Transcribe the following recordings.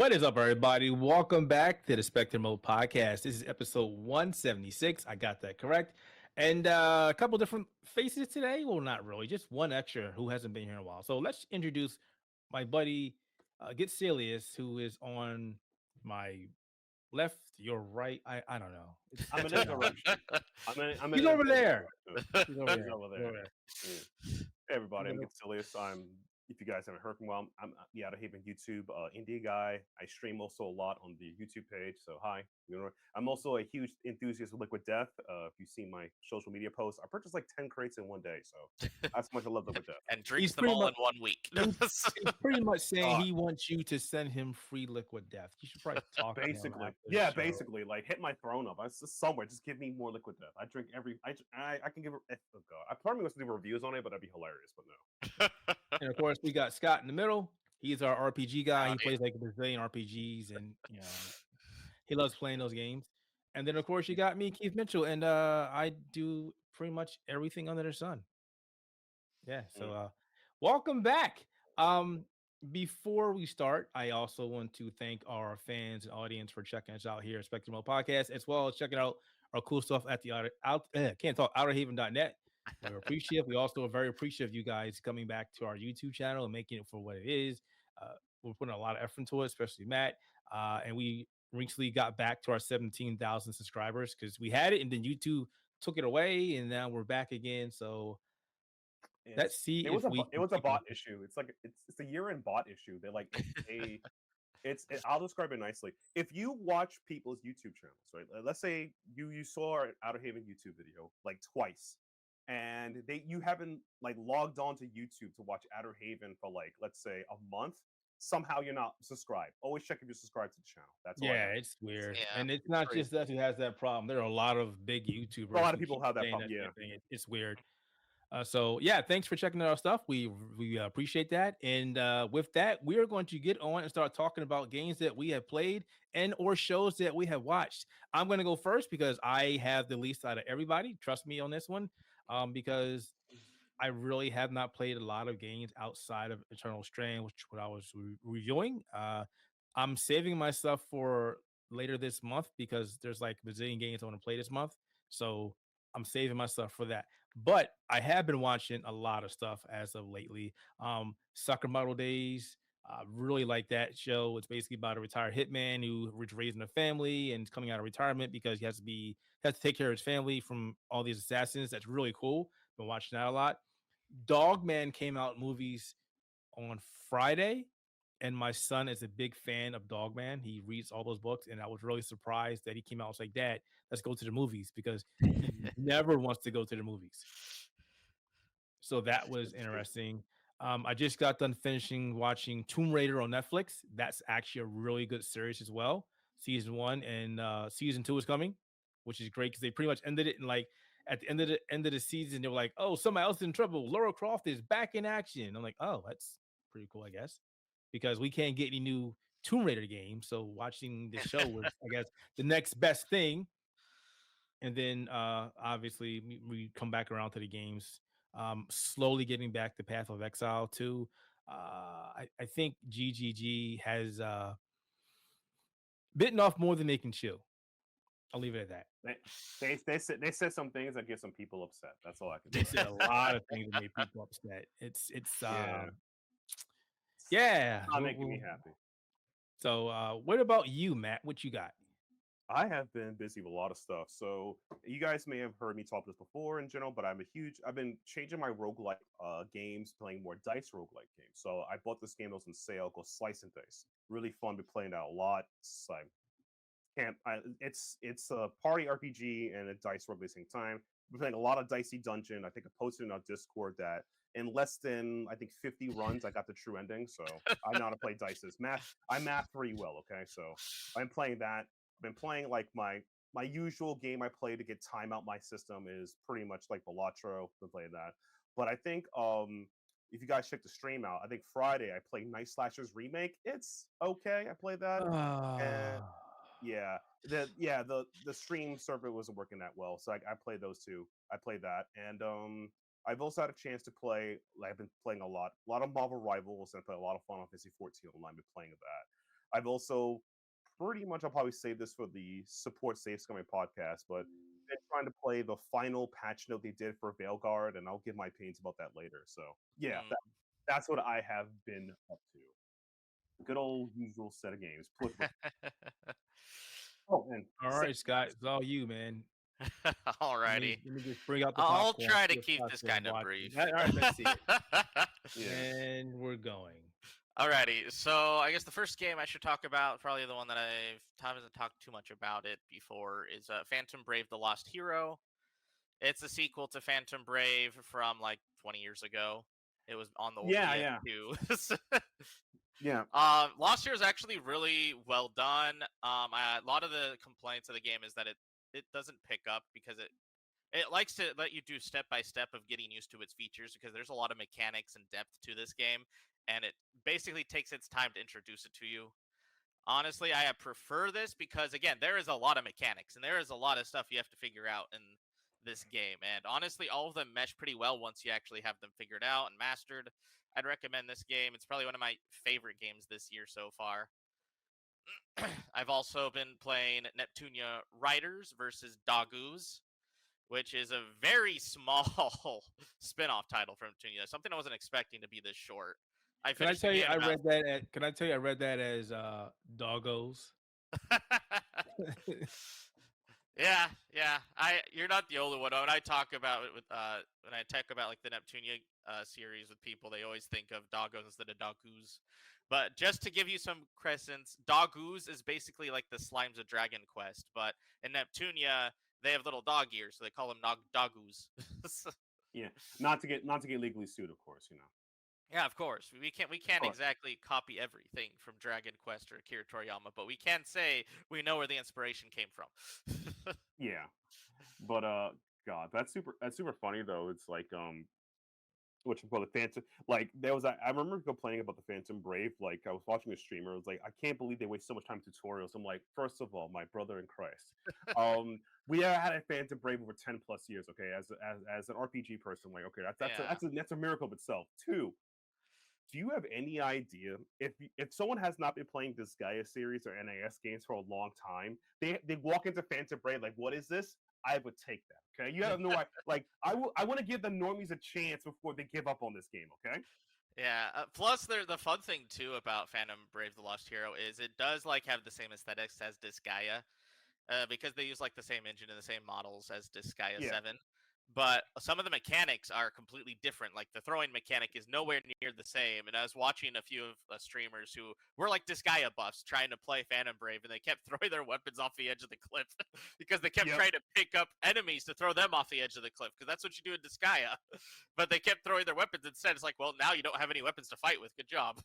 What is up, everybody? Welcome back to the Spectator Mode Podcast. This is episode 176. I got that correct. And a couple different faces today. Well, not really, just one extra who hasn't been here in a while. So let's introduce my buddy, Get Serious, who is on my left, your right. I don't know. I'm in It's a direction. I'm He's in a over different there. direction. He's over He's there. over He's over there. there. Yeah. Hey everybody, He's I'm over- Gensilius. If you guys haven't heard from well, I'm the Outerhaven YouTube indie guy. I stream also a lot on the YouTube page. So hi. I'm also a huge enthusiast of Liquid Death. If you've seen my social media posts, I purchased like 10 crates in one day. So that's how much I love Liquid Death. and drinks He's them pretty all much- in 1 week. He's pretty much saying God. he wants you to send him free Liquid Death. You should probably talk to him Basically, after the yeah, show. basically, like hit my throne up. It's just somewhere. Just give me more Liquid Death. I drink every. I can give. Oh god, I probably was to do reviews on it, but that'd be hilarious. But no. And of course, we got Scott in the middle. He's our RPG guy. He Howdy. plays like a bazillion RPGs, and he loves playing those games. And then, of course, you got me, Keith Mitchell, and I do pretty much everything under the sun. Yeah. So, welcome back. Before we start, I also want to thank our fans and audience for checking us out here at Spectator Mode Podcast, as well as checking out our cool stuff at the Outerhaven.net. We're appreciative. We also are very appreciative of you guys coming back to our YouTube channel and making it for what it is. We're putting a lot of effort into it, especially Matt. And we recently got back to our 17,000 subscribers because we had it and then YouTube took it away, and now we're back again. So let's see. It was a can bot issue. It's like it's a year-end bot issue. They like I'll describe it nicely. If you watch people's YouTube channels, right? Let's say you saw our Outerhaven YouTube video like twice, and you haven't like logged on to YouTube to watch Outerhaven for like let's say a month. Somehow you're not subscribed. Always check if you're subscribed to the channel. That's all I Yeah, have. it's weird. Yeah, And it's not crazy. just us who has that problem. There are a lot of big YouTubers. A lot of who people keep have that saying problem, same yeah. thing. It's weird. So yeah, thanks for checking out our stuff. We appreciate that. And with that, we are going to get on and start talking about games that we have played and or shows that we have watched. I'm going to go first because I have the least out of everybody. Trust me on this one, because I really have not played a lot of games outside of Eternal Strain, which what I was reviewing. I'm saving myself for later this month because there's like a bazillion games I want to play this month. So I'm saving myself for that. But I have been watching a lot of stuff as of lately. Soccer Model Days. Really like that show. It's basically about a retired hitman who was raising a family and is coming out of retirement because he has to take care of his family from all these assassins. That's really cool. Been watching that a lot. Dogman came out movies on Friday, and my son is a big fan of Dogman. He reads all those books, and I was really surprised that he came out and was like, "Dad, let's go to the movies," because he never wants to go to the movies. So that was interesting. I just got done finishing watching Tomb Raider on Netflix. That's actually a really good series as well. Season 1 and season 2 is coming, which is great because they pretty much ended it in like at the end of the season. They were like, "Oh, somebody else is in trouble. Lara Croft is back in action." I'm like, "Oh, that's pretty cool, I guess," because we can't get any new Tomb Raider games. So watching the show was, I guess, the next best thing. And then obviously we come back around to the games. Slowly getting back to Path of Exile too. I think GGG has bitten off more than they can chew. I'll leave it at that. They said some things that get some people upset. That's all I can They say. said a lot of things that made people upset. It's Yeah. Not making me happy. So what about you, Matt? What you got? I have been busy with a lot of stuff. So you guys may have heard me talk this before in general, but I've been changing my roguelike games, playing more dice roguelike games. So I bought this game that was on sale called Slice and Dice. Really fun, been playing that a lot. It's a party RPG and a dice rogue at the same time. Been playing a lot of Dicey Dungeon. I think I posted in our Discord that in less than I think 50 runs, I got the true ending. So I know how to play dices. I math pretty well. Okay, so I'm playing that. I've been playing like my usual game I play to get time out my system is pretty much like Balatro. Been playing that, but I think if you guys check the stream out, I think Friday I played Night Slashers Remake. It's okay. I played that, and the stream server wasn't working that well, so I played those two. I played that, and I've also had a chance to play. I've been playing a lot of Marvel Rivals, and I play a lot of Final Fantasy 14 online. Been playing that. I've also pretty much, I'll probably save this for the support safe scumming podcast, but been trying to play the final patch note they did for Veilguard, and I'll give my opinions about that later. So yeah, Mm. that's what I have been up to. Good old usual set of games. Oh, and All right, Scott, it's all you, man. Alrighty. Let me just bring out the I'll popcorn. try to What keep Scott's this been kind of watching. brief. All right, let's see it. yeah. And we're going. Alrighty, so I guess the first game I should talk about, probably the one that haven't talked too much about it before, is Phantom Brave: The Lost Hero. It's a sequel to Phantom Brave from like 20 years ago. It was on the Yeah. PS2. Yeah. Lost Hero is actually really well done. A lot of the complaints of the game is that it doesn't pick up because it likes to let you do step by step of getting used to its features, because there's a lot of mechanics and depth to this game, and it basically takes its time to introduce it to you. Honestly, I prefer this because, again, there is a lot of mechanics and there is a lot of stuff you have to figure out in this game. And honestly, all of them mesh pretty well once you actually have them figured out and mastered. I'd recommend this game. It's probably one of my favorite games this year so far. I've also been playing Neptunia Riders versus Dogoos, which is a very small spin-off title from Neptunia. Something I wasn't expecting to be this short. Can I tell you I read that? Can I tell you I read that as doggos? Yeah. You're not the only one. When I talk about it with when I talk about like the Neptunia series with people, they always think of doggos instead of dogoos. But just to give you some crescents, dogoos is basically like the slimes of Dragon Quest, but in Neptunia they have little dog ears, so they call them dogoos. Yeah, not to get legally sued, of course, you know. Yeah, of course. We can't exactly copy everything from Dragon Quest or Akira Toriyama, but we can say we know where the inspiration came from. Yeah. But God, that's super funny though. It's like which for the Phantom, like there was I remember complaining about the Phantom Brave. Like I was watching a streamer, I was like, I can't believe they waste so much time tutorials. I'm like, first of all, my brother in Christ, we have had a Phantom Brave over 10 plus years. Okay, as an RPG person, like okay, that's a miracle of itself. Two, do you have any idea if someone has not been playing this Gaia series or NAS games for a long time, they walk into Phantom Brave like, what is this? I would take that. Okay, you have no like I want to give the normies a chance before they give up on this game. Okay. Yeah. Plus, the fun thing too about Phantom Brave: The Lost Hero is it does like have the same aesthetics as Disgaea, because they use like the same engine and the same models as Disgaea 7. But some of the mechanics are completely different. Like the throwing mechanic is nowhere near the same. And I was watching a few of streamers who were like Disgaea buffs trying to play Phantom Brave, and they kept throwing their weapons off the edge of the cliff because they kept trying to pick up enemies to throw them off the edge of the cliff, because that's what you do in Disgaea. But they kept throwing their weapons instead. It's like, well, now you don't have any weapons to fight with. Good job.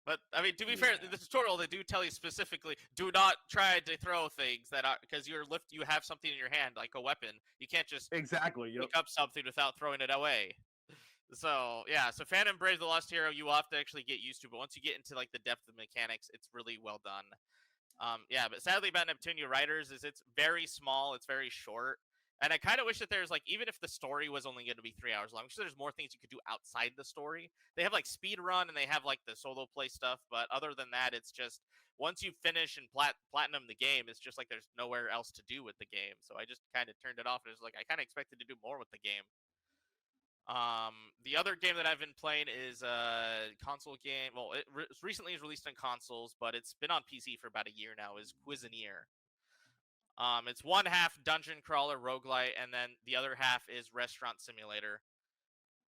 But I mean, to be fair, in the tutorial they do tell you specifically, do not try to throw things that are, because you have something in your hand like a weapon. You can't just pick up something without throwing it away. So yeah, so Phantom Brave: The Lost Hero you will have to actually get used to, but once you get into like the depth of mechanics, it's really well done. Yeah, but sadly about Neptunia Riders is it's very small, it's very short. And I kind of wish that there's like, even if the story was only going to be 3 hours long, I wish there's more things you could do outside the story. They have like speed run and they have like the solo play stuff, but other than that, it's just once you finish and platinum the game, it's just like there's nowhere else to do with the game. So I just kind of turned it off, and it was like I kind of expected to do more with the game. The other game that I've been playing is a console game. Well, it recently is released on consoles, but it's been on PC for about a year now. Is Cuisinier. It's one half dungeon crawler roguelite, and then the other half is restaurant simulator.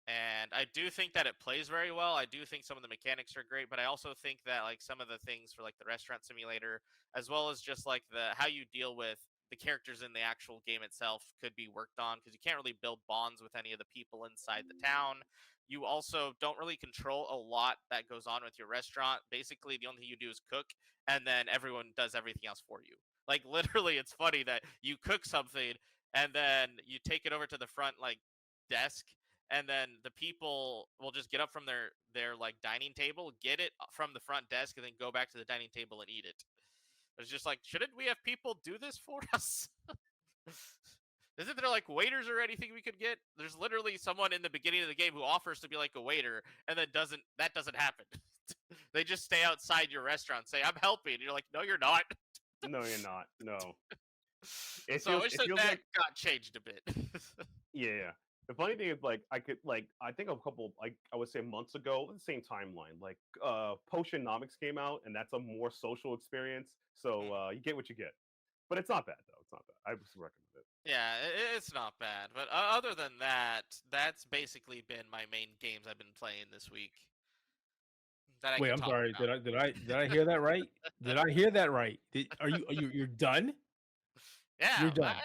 And I do think that it plays very well. I do think some of the mechanics are great, but I also think that like some of the things for like the restaurant simulator, as well as just like the how you deal with the characters in the actual game itself, could be worked on, because you can't really build bonds with any of the people inside the town. You also don't really control a lot that goes on with your restaurant. Basically, the only thing you do is cook, and then everyone does everything else for you. Like literally, it's funny that you cook something and then you take it over to the front like desk, and then the people will just get up from their like dining table, get it from the front desk, and then go back to the dining table and eat it. It's just like, shouldn't we have people do this for us? Isn't there like waiters or anything we could get? There's literally someone in the beginning of the game who offers to be like a waiter, and then that doesn't happen. They just stay outside your restaurant, say, "I'm helping." And you're like, "No, you're not." No, you're not. No. It So I feels wish it feels that like got changed a bit. yeah. The funny thing is like I think a couple like I would say months ago, the same timeline, like Potionomics came out and that's a more social experience. So you get what you get. But it's not bad though. It's not bad. I would recommend it. Yeah, it's not bad. But other than that, that's basically been my main games I've been playing this week that I Wait, can I'm talk sorry. about. Did I hear that right? Did I hear that right? You're done? You're Yeah, done.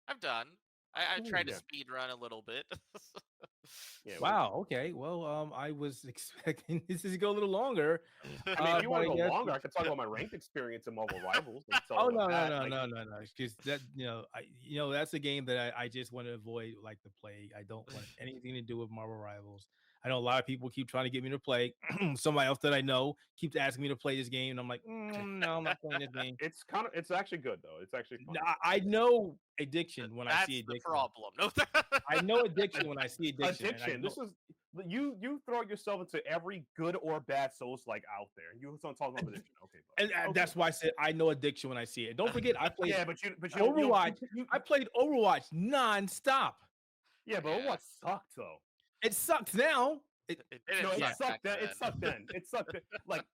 I'm done. I Ooh. tried to Yeah. speed run a little bit. Yeah. Wow. Okay. Well, I was expecting this to go a little longer, I mean, if you but want I to go guess. longer, I could talk about my ranked experience in Marvel Rivals. Like, tell Oh about no no that. no Like, no no no! Because that that's a game that I just want to avoid like the plague. I don't want anything to do with Marvel Rivals. I know a lot of people keep trying to get me to play. Somebody else that I know keeps asking me to play this game, and I'm like, no, I'm not playing this game. it's actually good though. It's actually fun. I know addiction when I see That's the addiction. problem. No, I know addiction when I see addiction. And I Addiction. know, This is you throw yourself into every good or bad Souls like out there. You don't talk about addiction. Okay, and bud. Okay. that's why I said I know addiction when I see it. Don't forget, I played Yeah, but you Overwatch. you I played Overwatch nonstop. yeah, but Yeah. Overwatch sucked though. It sucks now. it No, didn't it suck sucked back then. then. It sucked then. It sucked then. Like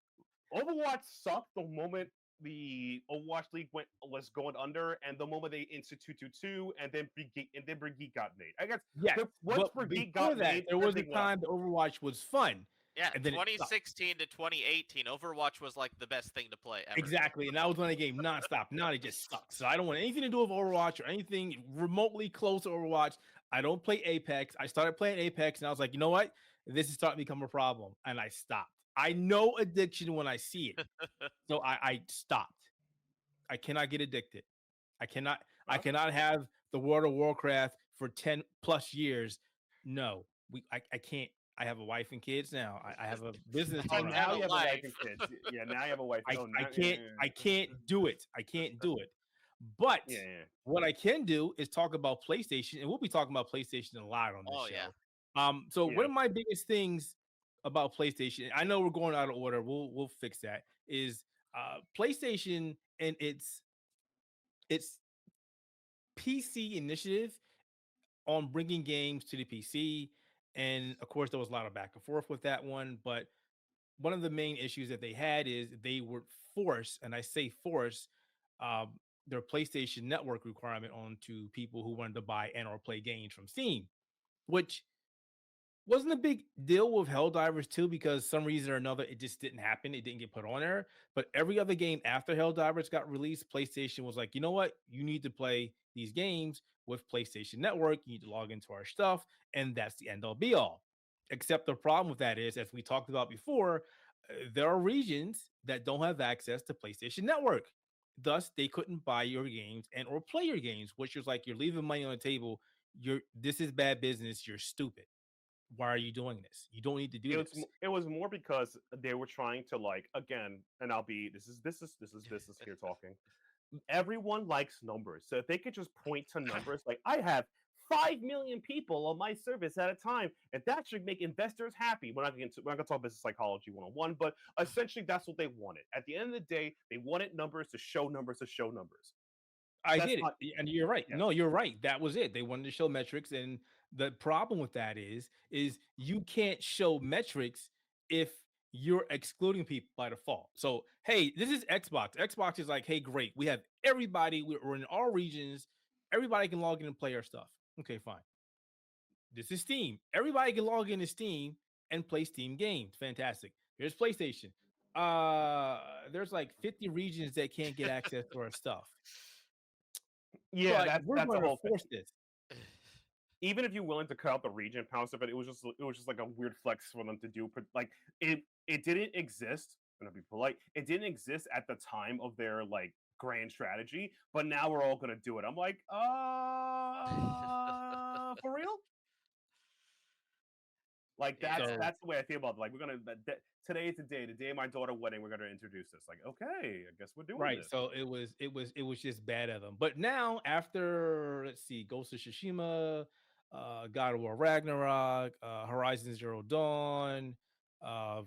Overwatch sucked the moment the Overwatch League was going under, and the moment they instituted 2 and then Brigitte got made. I guess Yes, once but Brigitte before got that, made, there was a everything went up. time that Overwatch was fun, Yeah, and then it sucked. 2016 to 2018, Overwatch was like the best thing to play ever. Exactly, and I was on a game nonstop. Now it just sucks. So I don't want anything to do with Overwatch or anything remotely close to Overwatch. I don't play Apex. I started playing Apex, and I was like, you know what? This is starting to become a problem, and I stopped. I know addiction when I see it, so I stopped. I cannot get addicted. I cannot. I Huh? cannot have the World of Warcraft for 10 plus years. No, I can't. I have a wife and kids now. I have a business to Oh, run. now a you have a wife life. and kids. Yeah, now you have a wife. Oh, now, I can't do it. I can't do it. But yeah, yeah. what I can do is talk about PlayStation, and we'll be talking about PlayStation a lot on this Oh show. yeah. So one Yeah. of my biggest things about PlayStation, I know we're going out of order. We'll fix that. Is PlayStation and its PC initiative on bringing games to the PC, and of course there was a lot of back and forth with that one. But one of the main issues that they had is they were forced, and I say force, um, their PlayStation Network requirement onto people who wanted to buy and or play games from Steam, which wasn't a big deal with Helldivers 2 because some reason or another it just didn't happen. It didn't get put on there. But every other game after Helldivers got released, PlayStation was like, you know what? You need to play these games with PlayStation Network. You need to log into our stuff, and that's the end all be all. Except the problem with that is, as we talked about before, there are regions that don't have access to PlayStation Network. Thus, they couldn't buy your games and or play your games, which is like you're leaving money on the table. This is bad business. You're stupid. Why are you doing this? You don't need to do this. It was more because they were trying to like again, and I'll be this is here talking. Everyone likes numbers, so if they could just point to numbers, like I have 5 million people on my service at a time, and that should make investors happy. We're not gonna talk business psychology 101, but essentially that's what they wanted. At the end of the day, they wanted numbers to show numbers to show numbers. I That's get it. not And you're right. yeah. No, you're right. That was it. They wanted to show metrics. And the problem with that is you can't show metrics if you're excluding people by default. So, hey, this is Xbox. Xbox is like, hey, great. We have everybody. We're in all regions. Everybody can log in and play our stuff. Okay, fine. This is Steam. Everybody can log into Steam and play Steam games. Fantastic. Here's PlayStation. There's like 50 regions that can't get access to our stuff. Yeah, But we're that's the going to whole thing. force this. Even if you're willing to cut out the region pounds of it, it was just like a weird flex for them to do. But like it didn't exist. I'm gonna be polite. It didn't exist at the time of their like grand strategy, but now we're all gonna do it. I'm like, for real? Like that's Yeah. So that's the way I feel about it. Like we're gonna today is the day of my daughter's wedding. We're gonna introduce this. Like, okay, I guess we're doing right. this. So it was just bad of them. But now after let's see, Ghost of Tsushima, God of War Ragnarok, Horizon Zero Dawn. uh,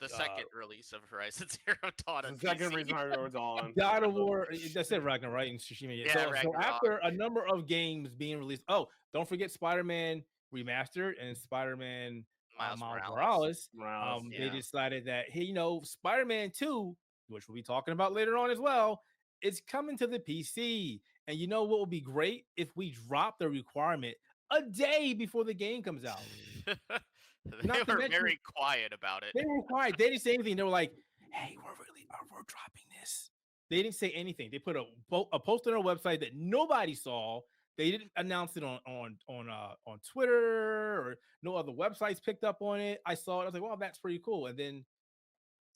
The uh, second release of Horizon Zero Dawn It's on the second PC. reason I was on. God Yeah. of War. That's it, Ragnarok, right? And Tsushima. Yeah. Yeah, So Ragnarok. after a number of games being released, oh, don't forget Spider-Man Remastered and Spider-Man Miles Miles Morales. Morales. Morales, They Yeah. decided that, hey, Spider-Man 2, which we'll be talking about later on as well, is coming to the PC. And you know what would be great if we drop the requirement a day before the game comes out. They Not to were mention very quiet about it. they were quiet. They didn't say anything. They were like, "Hey, we're dropping this." They didn't say anything. They put a post on our website that nobody saw. They didn't announce it on Twitter, or no other websites picked up on it. I saw it. I was like, "Wow, that's pretty cool." And then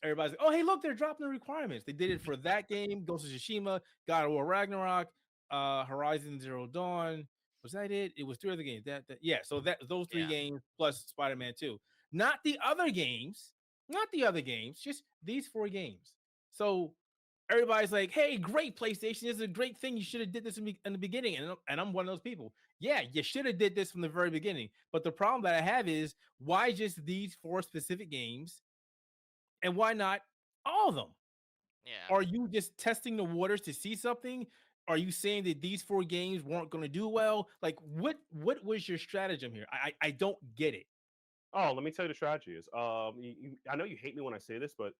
everybody's like, "Oh, hey, look, they're dropping the requirements." They did it for that game, Ghost of Tsushima, God of War Ragnarok, Horizon Zero Dawn. Was that it? It was three other games. Yeah. So those three Yeah. games plus Spider-Man 2. Not the other games, not the other games, just these four games. So everybody's like, "Hey, great PlayStation! This is a great thing. You should have did this in the beginning." And I'm one of those people. Yeah, you should have did this from the very beginning. But the problem that I have is, why just these four specific games, and why not all of them? Yeah. Are you just testing the waters to see something? Are you saying that these four games weren't going to do well? Like, what was your stratagem here? I don't get it. Oh, let me tell you the strategy is. I know you hate me when I say this, but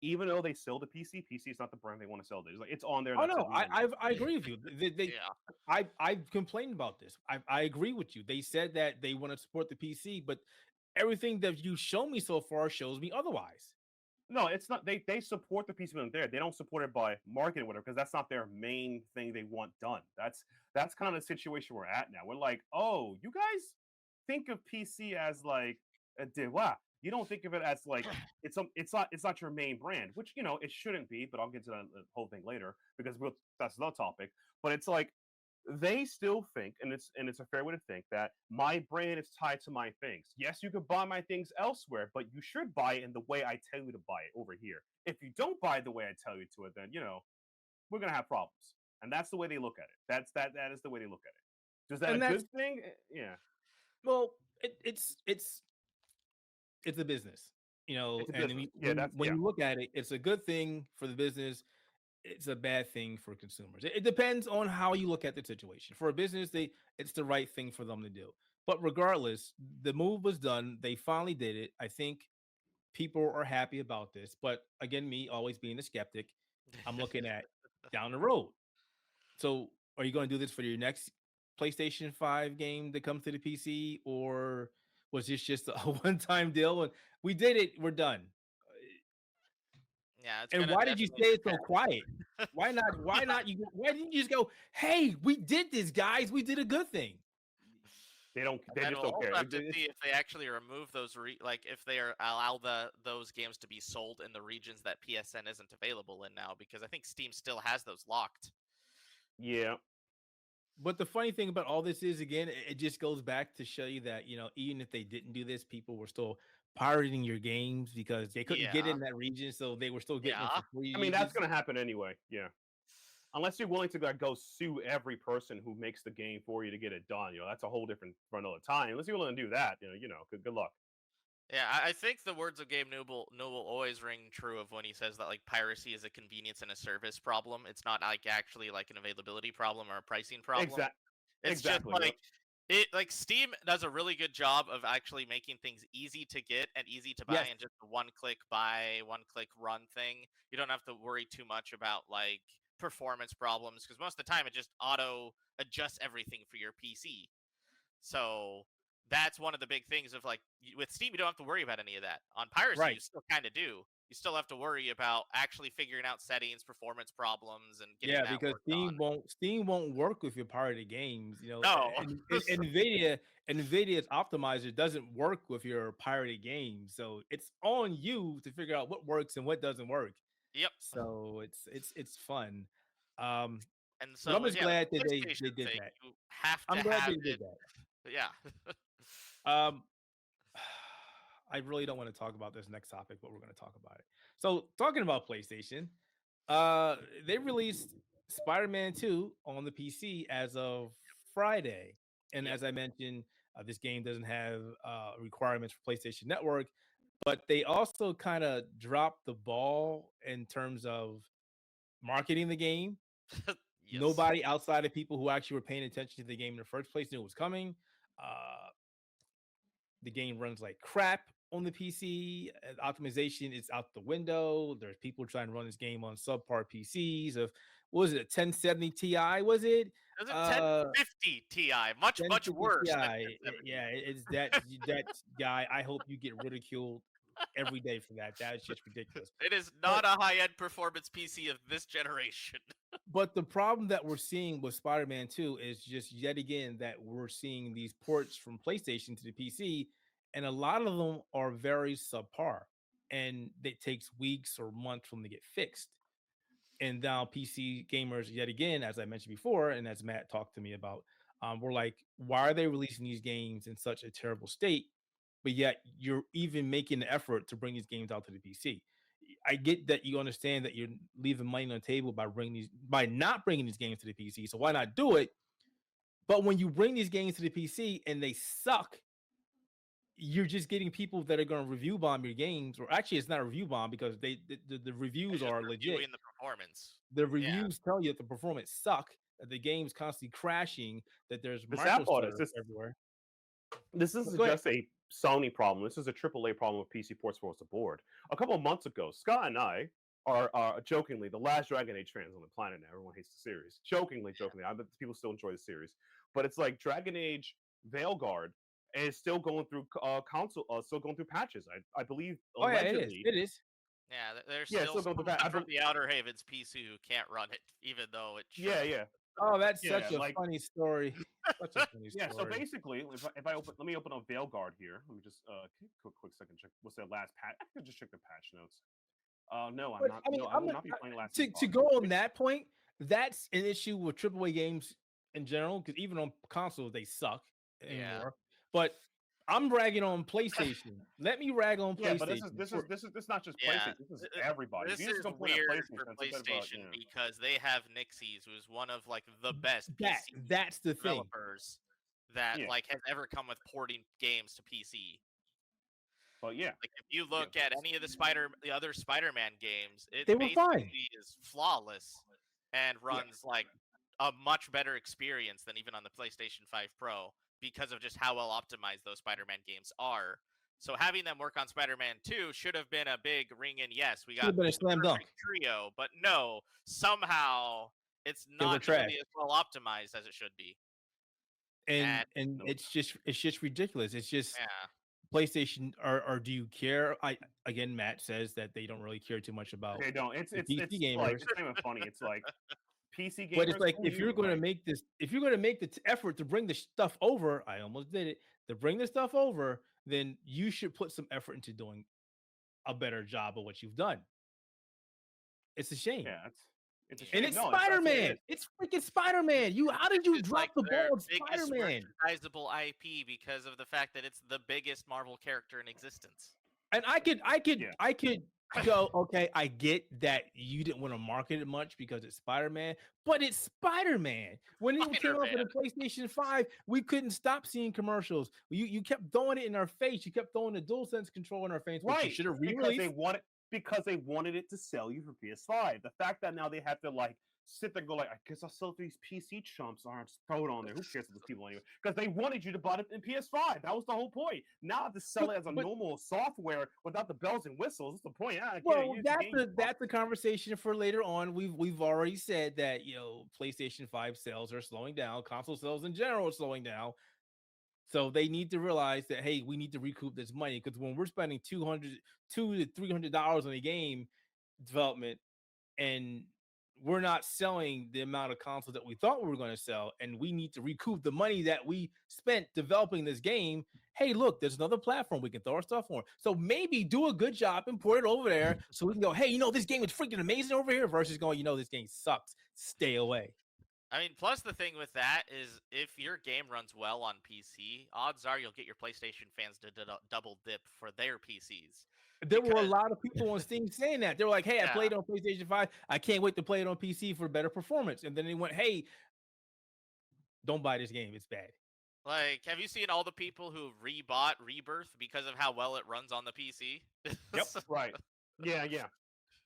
even though they sell the PC is not the brand they want to sell. It's like it's on there. And Oh that's it. no, Move on. I agree with you. Yeah. I've complained about this. I agree with you. They said that they want to support the PC, but everything that you show me so far shows me otherwise. No, it's not. They support the PC when they're there. They don't support it by marketing whatever because that's not their main thing they want done. That's kind of the situation we're at now. We're like, oh, you guys think of PC as like a dewa. You don't think of it as like it's not your main brand, which it shouldn't be. But I'll get to that whole thing later because that's another topic. But it's like they still think, and it's a fair way to think that my brand is tied to my things. Yes, you could buy my things elsewhere, but you should buy it in the way I tell you to buy it over here. If you don't buy it the way I tell you to it, then we're gonna have problems. And that's the way they look at it. That is the way they look at it. Is that a And that's good thing? Yeah, well, it's a business, it's a and business. Yeah, that's when yeah. you look at it, it's a good thing for the business. It's a bad thing for consumers. It depends on how you look at the situation. For a business, it's the right thing for them to do. But regardless, the move was done. They finally did it. I think people are happy about this. But again, me always being a skeptic, I'm looking at down the road. So, are you going to do this for your next PlayStation 5 game that comes to the PC, or was this just a one-time deal and we did it, we're done? Yeah, it's And gonna why did you definitely say it so depend. quiet? Why didn't you just go, "Hey, we did this, guys. We did a good thing." They don't. They And just we'll don't also care. have to see if they actually remove those like if they allow those games to be sold in the regions that PSN isn't available in now, because I think Steam still has those locked. Yeah. But the funny thing about all this is, again, it just goes back to show you that, even if they didn't do this, people were still pirating your games because they couldn't get Yeah. in that region, so they were still getting it Yeah. for free. I mean, that's gonna happen anyway. Yeah. Unless you're willing to go sue every person who makes the game for you to get it done, that's a whole different for another time. Unless you're willing to do that, good luck. Yeah, I think the words of Gabe Newell always ring true of when he says that like piracy is a convenience and a service problem. It's not like actually like an availability problem or a pricing problem. It's just Exactly. Yep. like Steam does a really good job of actually making things easy to get and easy to buy, Yes, and just a one-click buy, one-click run thing. You don't have to worry too much about like performance problems, because most of the time it just auto adjusts everything for your PC. So that's one of the big things of like with Steam, you don't have to worry about any of that. On piracy, right. you still kind of do. You still have to worry about actually figuring out settings, performance problems, and getting Yeah, that because worked on. Steam won't work with your pirated games. No. Nvidia's optimizer doesn't work with your pirated games, so it's on you to figure out what works and what doesn't work. Yep. So it's fun. Um, And but I'm so just yeah, with glad the that they PlayStation did thing, that. you have to I'm glad have they did it. that. Yeah. Um, I really don't want to talk about this next topic, but we're going to talk about it. So, talking about PlayStation, they released Spider-Man 2 on the PC as of Friday. And Yep. as I mentioned, this game doesn't have requirements for PlayStation Network, but they also kind of dropped the ball in terms of marketing the game. Yes. Nobody outside of people who actually were paying attention to the game in the first place knew it was coming. Uh, the game runs like crap on the PC. Optimization is out the window. There's people trying to run this game on subpar PCs of what was it, a 1070 Ti? Was it? It was a Uh 1050 Ti, much 1050 worse than Ti. 1070. Yeah, it's that guy. I hope you get ridiculed every day for that. That's just ridiculous. It is But not a high-end performance PC of this generation. But the problem that we're seeing with Spider-Man 2 is just yet again that we're seeing these ports from PlayStation to the PC, and a lot of them are very subpar, and it takes weeks or months for them to get fixed. And now PC gamers, yet again, as I mentioned before, and as Matt talked to me about, we're like, why are they releasing these games in such a terrible state? But yet you're even making the effort to bring these games out to the PC. I get that you understand that you're leaving money on the table by not bringing these games to the PC. So why not do it? But when you bring these games to the PC and they suck, you're just getting people that are going to review bomb your games. Or actually, it's not a review bomb because the reviews It's just are legit. reviewing the performance. The Yeah. reviews tell you that the performance suck, that the game's constantly crashing, that there's The sad part is microservers this. everywhere. This isn't Go ahead. just a Sony problem. This is a AAA problem with PC ports across the board. A couple of months ago, Scott and I are jokingly the last Dragon Age fans on the planet now. Everyone hates the series. Jokingly. I bet people still enjoy the series. But it's like Dragon Age Veilguard is still going through still going through patches. I believe Oh yeah, allegedly. it is. Yeah, there's Yeah, still still going through someone patches. from the Outerhaven's PC who can't run it, even though it should. Yeah. Oh, that's Yeah, such a like- funny story. Such a funny Yeah, so story. basically, if I open, let me open up Veilguard here. Let me just quick second check. What's that last patch? I can just check the patch notes. No, I'm But, not. I mean, No, I I'm will not- not be playing last. to go on that point, that's an issue with AAA games in general, because even on consoles they suck Yeah. anymore. But I'm ragging on PlayStation. Let me rag on Yeah, PlayStation. but this is not just Yeah, PlayStation. This is everybody. This If you just is complain at weird for it's a bit of a, PlayStation yeah. because they have Nixies, who's one of like the best that PC that's the thing. developers that Yeah. like has ever come with porting games to PC. But yeah, Like if you look at any of the other Spider-Man games, it They were fine. basically is flawless and runs like a much better experience than even on the PlayStation 5 Pro because of just how well optimized those Spider-Man games are. So having them work on Spider-Man 2 should have been a big ring in. Yes, we got Should've been a slam dunk. perfect trio, but no, somehow it's were not trash. nearly as well optimized as it should be. And Nope. it's just ridiculous. It's just Yeah. PlayStation or do you care? Again, Matt says that they don't really care too much about they don't. It's the it's PC it's like gamers. it's not even funny. It's like PC gamers. But it's like who if you're knew, going to like- make this, if you're going to make the effort to bring the stuff over, I almost did it, to bring the stuff over, then you should put some effort into doing a better job of what you've done. It's a shame. yeah, it's a shame. And it's No, that's what it Spider-Man. is. It's freaking Spider-Man. How did you It's drop like the their ball on biggest Spider-Man? merchandisable IP because of the fact that it's the biggest Marvel character in existence. And I could Yeah. go, okay, I get that you didn't want to market it much because it's Spider-Man, but it's Spider-Man. When it came out for the PlayStation 5, we couldn't stop seeing commercials. You kept throwing it in our face. You kept throwing the DualSense control in our face, which you Right, should have because re-released. because they wanted it to sell you for PS5. The fact that now they have to like sit there and go like, I guess I'll sell these PC chumps. Aren't just throw it on there. Who cares about those people anyway? Because they wanted you to buy it in PS5. That was the whole point. Now to sell it as a But- normal software without the bells and whistles. What's the point? I get it, Well, use the game. that's a conversation for later on. We've already said that PlayStation 5 sales are slowing down, console sales in general are slowing down. So they need to realize that hey, we need to recoup this money because when we're spending $200 to $300 on a game development and we're not selling the amount of consoles that we thought we were going to sell, and we need to recoup the money that we spent developing this game. Hey, look, there's another platform we can throw our stuff on. So maybe do a good job and put it over there so we can go, hey, this game is freaking amazing over here versus going, this game sucks. Stay away. I mean, plus the thing with that is if your game runs well on PC, odds are you'll get your PlayStation fans to double dip for their PCs. There were a lot of people on Steam saying that. They were like, hey, I Yeah. played on PlayStation 5. I can't wait to play it on PC for better performance. And then they went, hey, don't buy this game. It's bad. Like, have you seen all the people who rebought Rebirth because of how well it runs on the PC? Yep. Right. Yeah.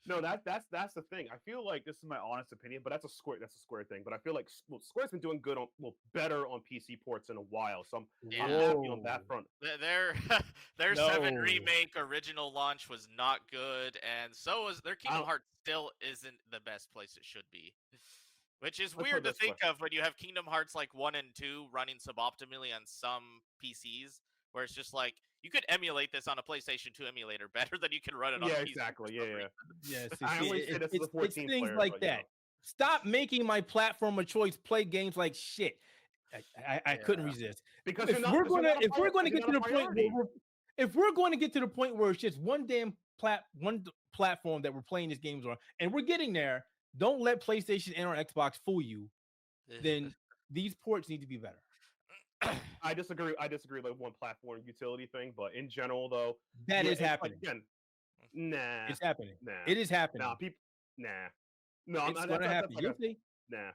No, that's the thing. I feel like this is my honest opinion, but that's a Square thing. But I feel like Square's been doing better on PC ports in a while, so I'm Yeah. happy on that front. Their 7 No. remake original launch was not good, and so was their Kingdom Hearts still isn't the best place it should be. Which is Let's put weird it to this way. think of when you have Kingdom Hearts like 1 and 2 running suboptimally on some PCs, where it's just like you could emulate this on a PlayStation 2 emulator better than you can run it on Yeah, a PC. exactly. for some Yeah. reason. Yes, I only say this as a it's 14 things player, like but, you that. know. Stop making my platform of choice play games like shit. I couldn't Yeah. resist. Because If we're going to get to the point where if we're going to get to the point where it's just one damn platform that we're playing these games on, and we're getting there, don't let PlayStation and or Xbox fool you. Then these ports need to be better. I disagree. I disagree with one platform utility thing, but in general, though, That yeah, is it's like, happening. again, nah, It's happening. nah, It is happening. nah, people, nah, no, It's that's going to that's happen. like You'll see. nah,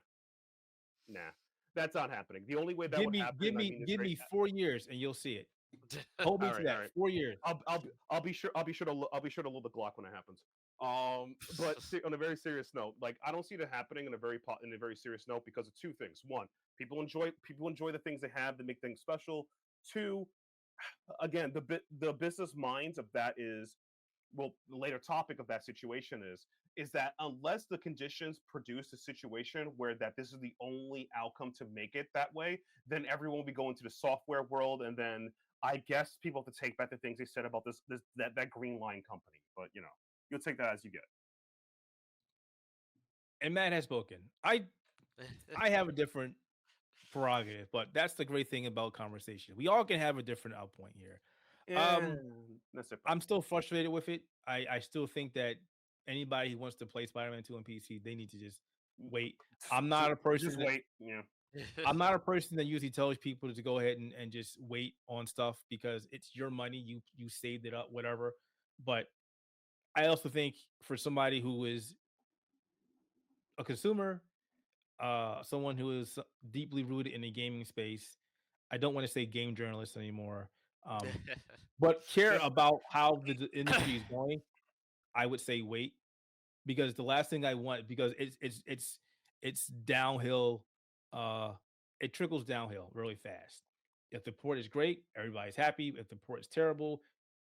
that's not happening. The only way that Give would me, happen, give I me, mean, is give me 4 years, and you'll see it. Hold me all to right, that. all right. 4 years. I'll be sure to load the Glock when it happens. But on a very serious note, like I don't see that happening in a very serious note because of two things. One, people enjoy the things they have that make things special. Two, again, the business minds of that is, well, the later topic of that situation is that unless the conditions produce a situation where that this is the only outcome to make it that way, then everyone will be going to the software world, and then I guess people have to take back the things they said about that Green Line company. But you'll take that as you get. And Matt has spoken. I have a different prerogative, but that's the great thing about conversation. We all can have a different outpoint here. That's it. I'm still frustrated with it. I still think that anybody who wants to play Spider-Man 2 on PC, they need to just wait. I'm not a person. Just wait. Yeah. I'm not a person that usually tells people to go ahead and just wait on stuff because it's your money. You saved it up, whatever. But I also think for somebody who is a consumer, someone who is deeply rooted in the gaming space, I don't want to say game journalist anymore, but care about how the industry is going, I would say wait, because the last thing I want, because it's downhill, uh, it trickles downhill really fast. If the port is great, everybody's happy. If the port is terrible,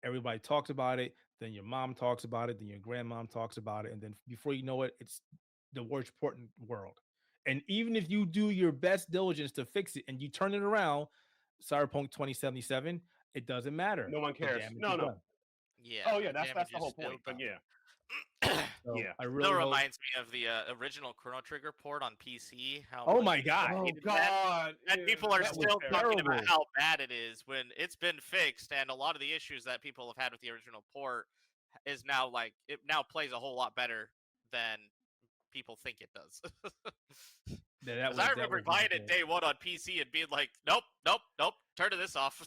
everybody talks about it. Then your mom talks about it. Then your grandmom talks about it, and then before you know it, it's the worst port in the world. And even if you do your best diligence to fix it and you turn it around, Cyberpunk 2077, it doesn't matter. No one The cares. damage No, is no. done. Yeah. Oh yeah, that's damage the is whole still point. But done. yeah, So yeah. I Still really hope. reminds me of the original Chrono Trigger port on PC. How Oh much my god! Oh hated that. god. And yeah, people are that was still talking about terrible. how bad it is when it's been fixed, and a lot of the issues that people have had with the original port is now like it now plays a whole lot better than people think it does. That Because was I that remember was buying not it good. day one on PC and being like, nope, nope, nope, turn this off.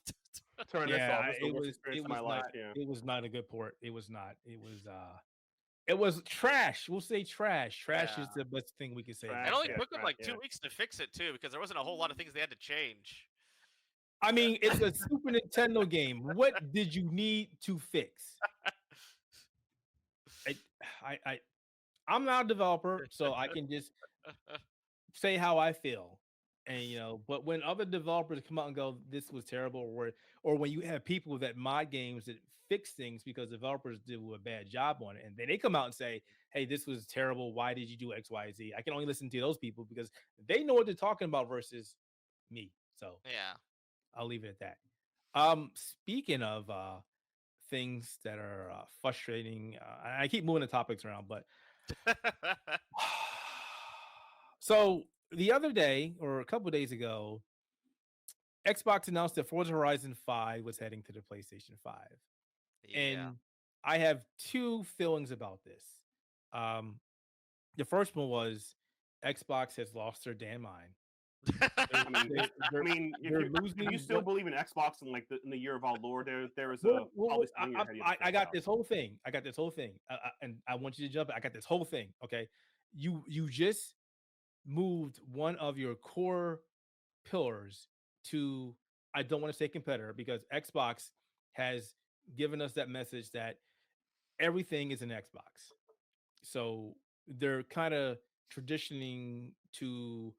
Turn this Yeah, off. It's the worst experience it of my was life. not Yeah. it was not a good port. It was not. It was trash. We'll say trash. Trash is the best thing we can say. Trash, It only yeah, took them trash, like yeah. 2 weeks to fix it too, because there wasn't a whole lot of things they had to change. I mean, it's a Super Nintendo game. What did you need to fix? I'm not a developer, so I can just say how I feel. And but when other developers come out and go, "This was terrible," or when you have people that mod games that fix things because developers did a bad job on it, and then they come out and say, "Hey, this was terrible. Why did you do X, Y, Z?" I can only listen to those people because they know what they're talking about versus me. So Yeah. I'll leave it at that. Speaking of things that are frustrating, I keep moving the topics around, but so the other day or a couple days ago, Xbox announced that Forza Horizon 5 was heading to the PlayStation 5. Yeah. And I have two feelings about this. The first one was Xbox has lost their damn mind. I mean, if you still believe in Xbox in like in the year of our Lord, there is probably something you're heading I got this whole thing. And I want you to jump. I got this whole thing. Okay, you just moved one of your core pillars to, I don't want to say competitor, because Xbox has given us that message that everything is an Xbox. So they're kind of transitioning to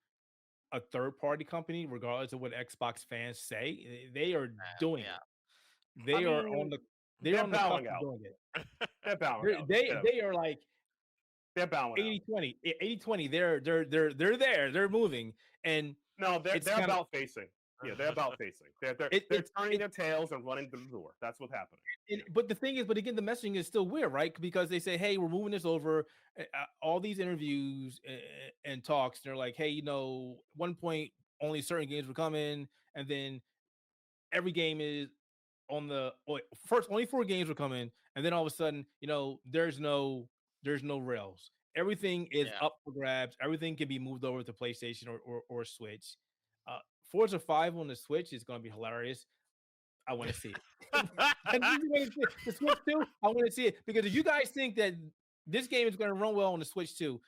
a third party company, regardless of what Xbox fans say. They are doing Yeah. it. I They are on mean, the they're on the cusp bowing of out. doing it. They're bowing They're, out. they they are like They're bowing out. 80-20. 80-20. They're there. They're moving. And No, they're it's they're kind of about facing. Yeah, they're about facing. They're they're it, they're turning their tails and running through the door. That's what's happening. Yeah. but the thing is, but again, the messaging is still weird, right? Because they say, "Hey, we're moving this over." All these interviews and talks, they're like, "Hey, one point only certain games were coming, and then every game is on the first only 4 games were coming, and then all of a sudden, there's no rails. Everything is Yeah. up for grabs. Everything can be moved over to PlayStation or Switch. Forza 5 on the Switch is going to be hilarious. I want to see it. And you wanna see the Switch too? I want to see it because if you guys think that this game is going to run well on the Switch too,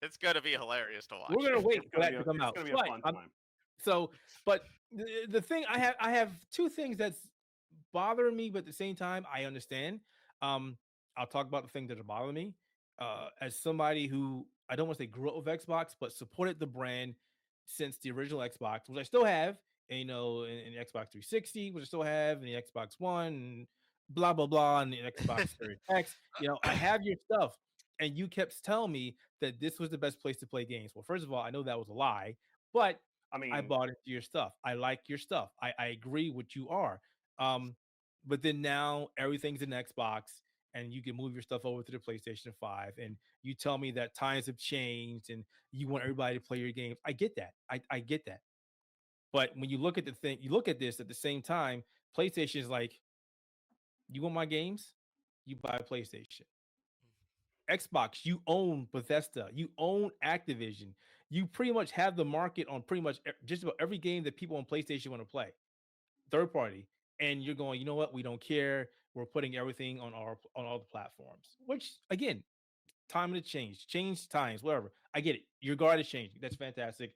It's gonna be hilarious to we're watch. going to wait It's for gonna that be to a, come it's out. gonna be a But fun time. so, but the thing I have 2 things that's bothering me, but at the same time, I understand. Um, I'll talk about the things that are bothering me. As somebody who I don't want to say grew up with Xbox, but supported the brand since the original Xbox, which I still have, and, in Xbox 360, which I still have, and the Xbox One, and blah blah blah, and the Xbox Series X. I have your stuff, and you kept telling me that this was the best place to play games. Well, first of all, I know that was a lie, but I I mean, bought into your stuff. I like your stuff. I agree what you are. Um, but then now everything's an Xbox and you can move your stuff over to the PlayStation 5. And you tell me that times have changed and you want everybody to play your games. I get that. I get that. But when you look at the thing, you look at this at the same time, PlayStation is like, you want my games? You buy a PlayStation. Xbox, you own Bethesda, you own Activision. You pretty much have the market on pretty much just about every game that people on PlayStation want to play. Third party, and you're going, you know what? We don't care. We're putting everything on all the platforms. Which again, time to change times, whatever. I get it. Your guard is changing. That's fantastic.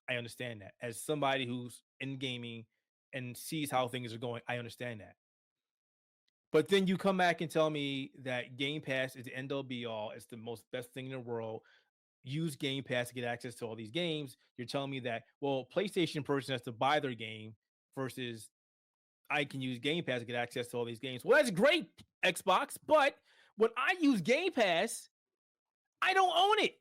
I understand that. As somebody who's in gaming and sees how things are going, I understand that. But then you come back and tell me that Game Pass is the end all be all. It's the most best thing in the world. Use Game Pass to get access to all these games. You're telling me that, well, PlayStation person has to buy their game versus I can use Game Pass to get access to all these games. Well, that's great, Xbox. But when I use Game Pass, I don't own it.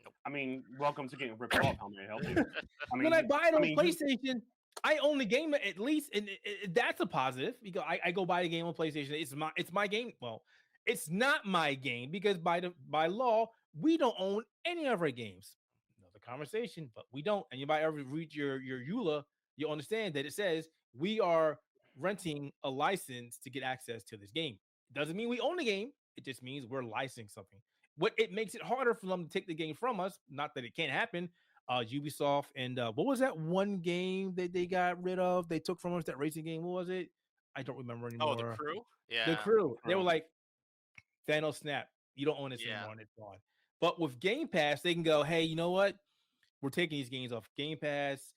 Nope. I mean, welcome to getting ripped off. How may I help you? I mean, When I buy it on you, PlayStation, I own the game at least, and that's a positive because I go buy the game on PlayStation. It's my game. Well, it's not my game because by law we don't own any of our games. Another conversation, but we don't. And you might ever read your EULA, you understand that it says we are renting a license to get access to this game. Doesn't mean we own the game. It just means we're licensing something. What it makes it harder for them to take the game from us. Not that it can't happen, Ubisoft and what was that one game that they got rid of? They took from us that racing game. What was it? I don't remember Oh, the anymore. crew. The Yeah. Crew. They were Bro. like, Thanos snap. You don't own this Yeah. anymore, and it's gone. But with Game Pass, they can go, hey, you know what? We're taking these games off Game Pass.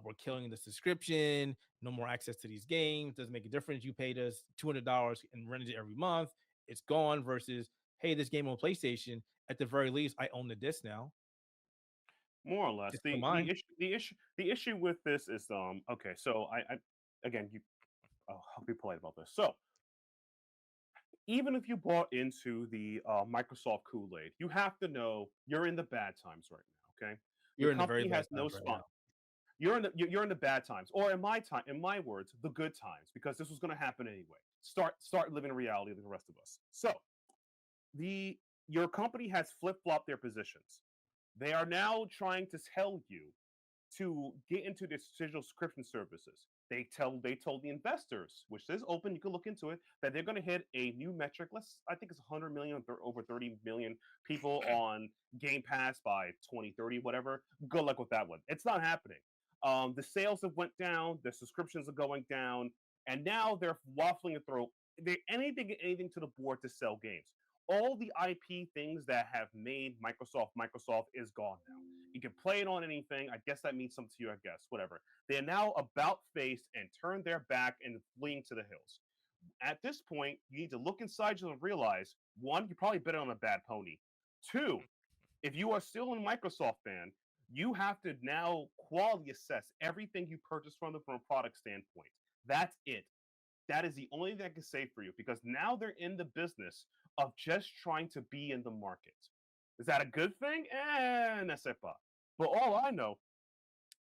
We're killing the subscription. No more access to these games. Doesn't make a difference. You paid us $200 and rented it every month. It's gone. Versus, hey, this game on PlayStation. At the very least, I own the disc now. more or less, It's still mine. the issue with this is okay. So I again, I'll be polite about this. So even if you bought into the Microsoft Kool-Aid, you have to know you're in the bad times right now. Okay, your You're in the very company has bad no times right sponsor. now. You're in the bad times, or in my words, the good times, because this was going to happen anyway. Start living reality like the rest of us. So the your company has flip flopped their positions. They are now trying to tell you to get into this digital subscription services. They told the investors, which is open, you can look into it, that they're going to hit a new metric. I think it's 100 million, over 30 million people on Game Pass by 2030, whatever. Good luck with that one. It's not happening. The sales have went down, the subscriptions are going down, and now they're waffling and throw anything to the board to sell games. all the IP things that have made Microsoft is gone now. You can play it on anything. I guess that means something to you, I guess. Whatever. They are now about face and turn their back and fleeing to the hills. At this point, you need to look inside you and realize, one, you probably bet on a bad pony. Two, if you are still a Microsoft fan, you have to now quality assess everything you purchase from them from a product standpoint. That's it. That is the only thing I can say for you, because now they're in the business of just trying to be in the market. Is that a good thing? Ne sais pas. But all I know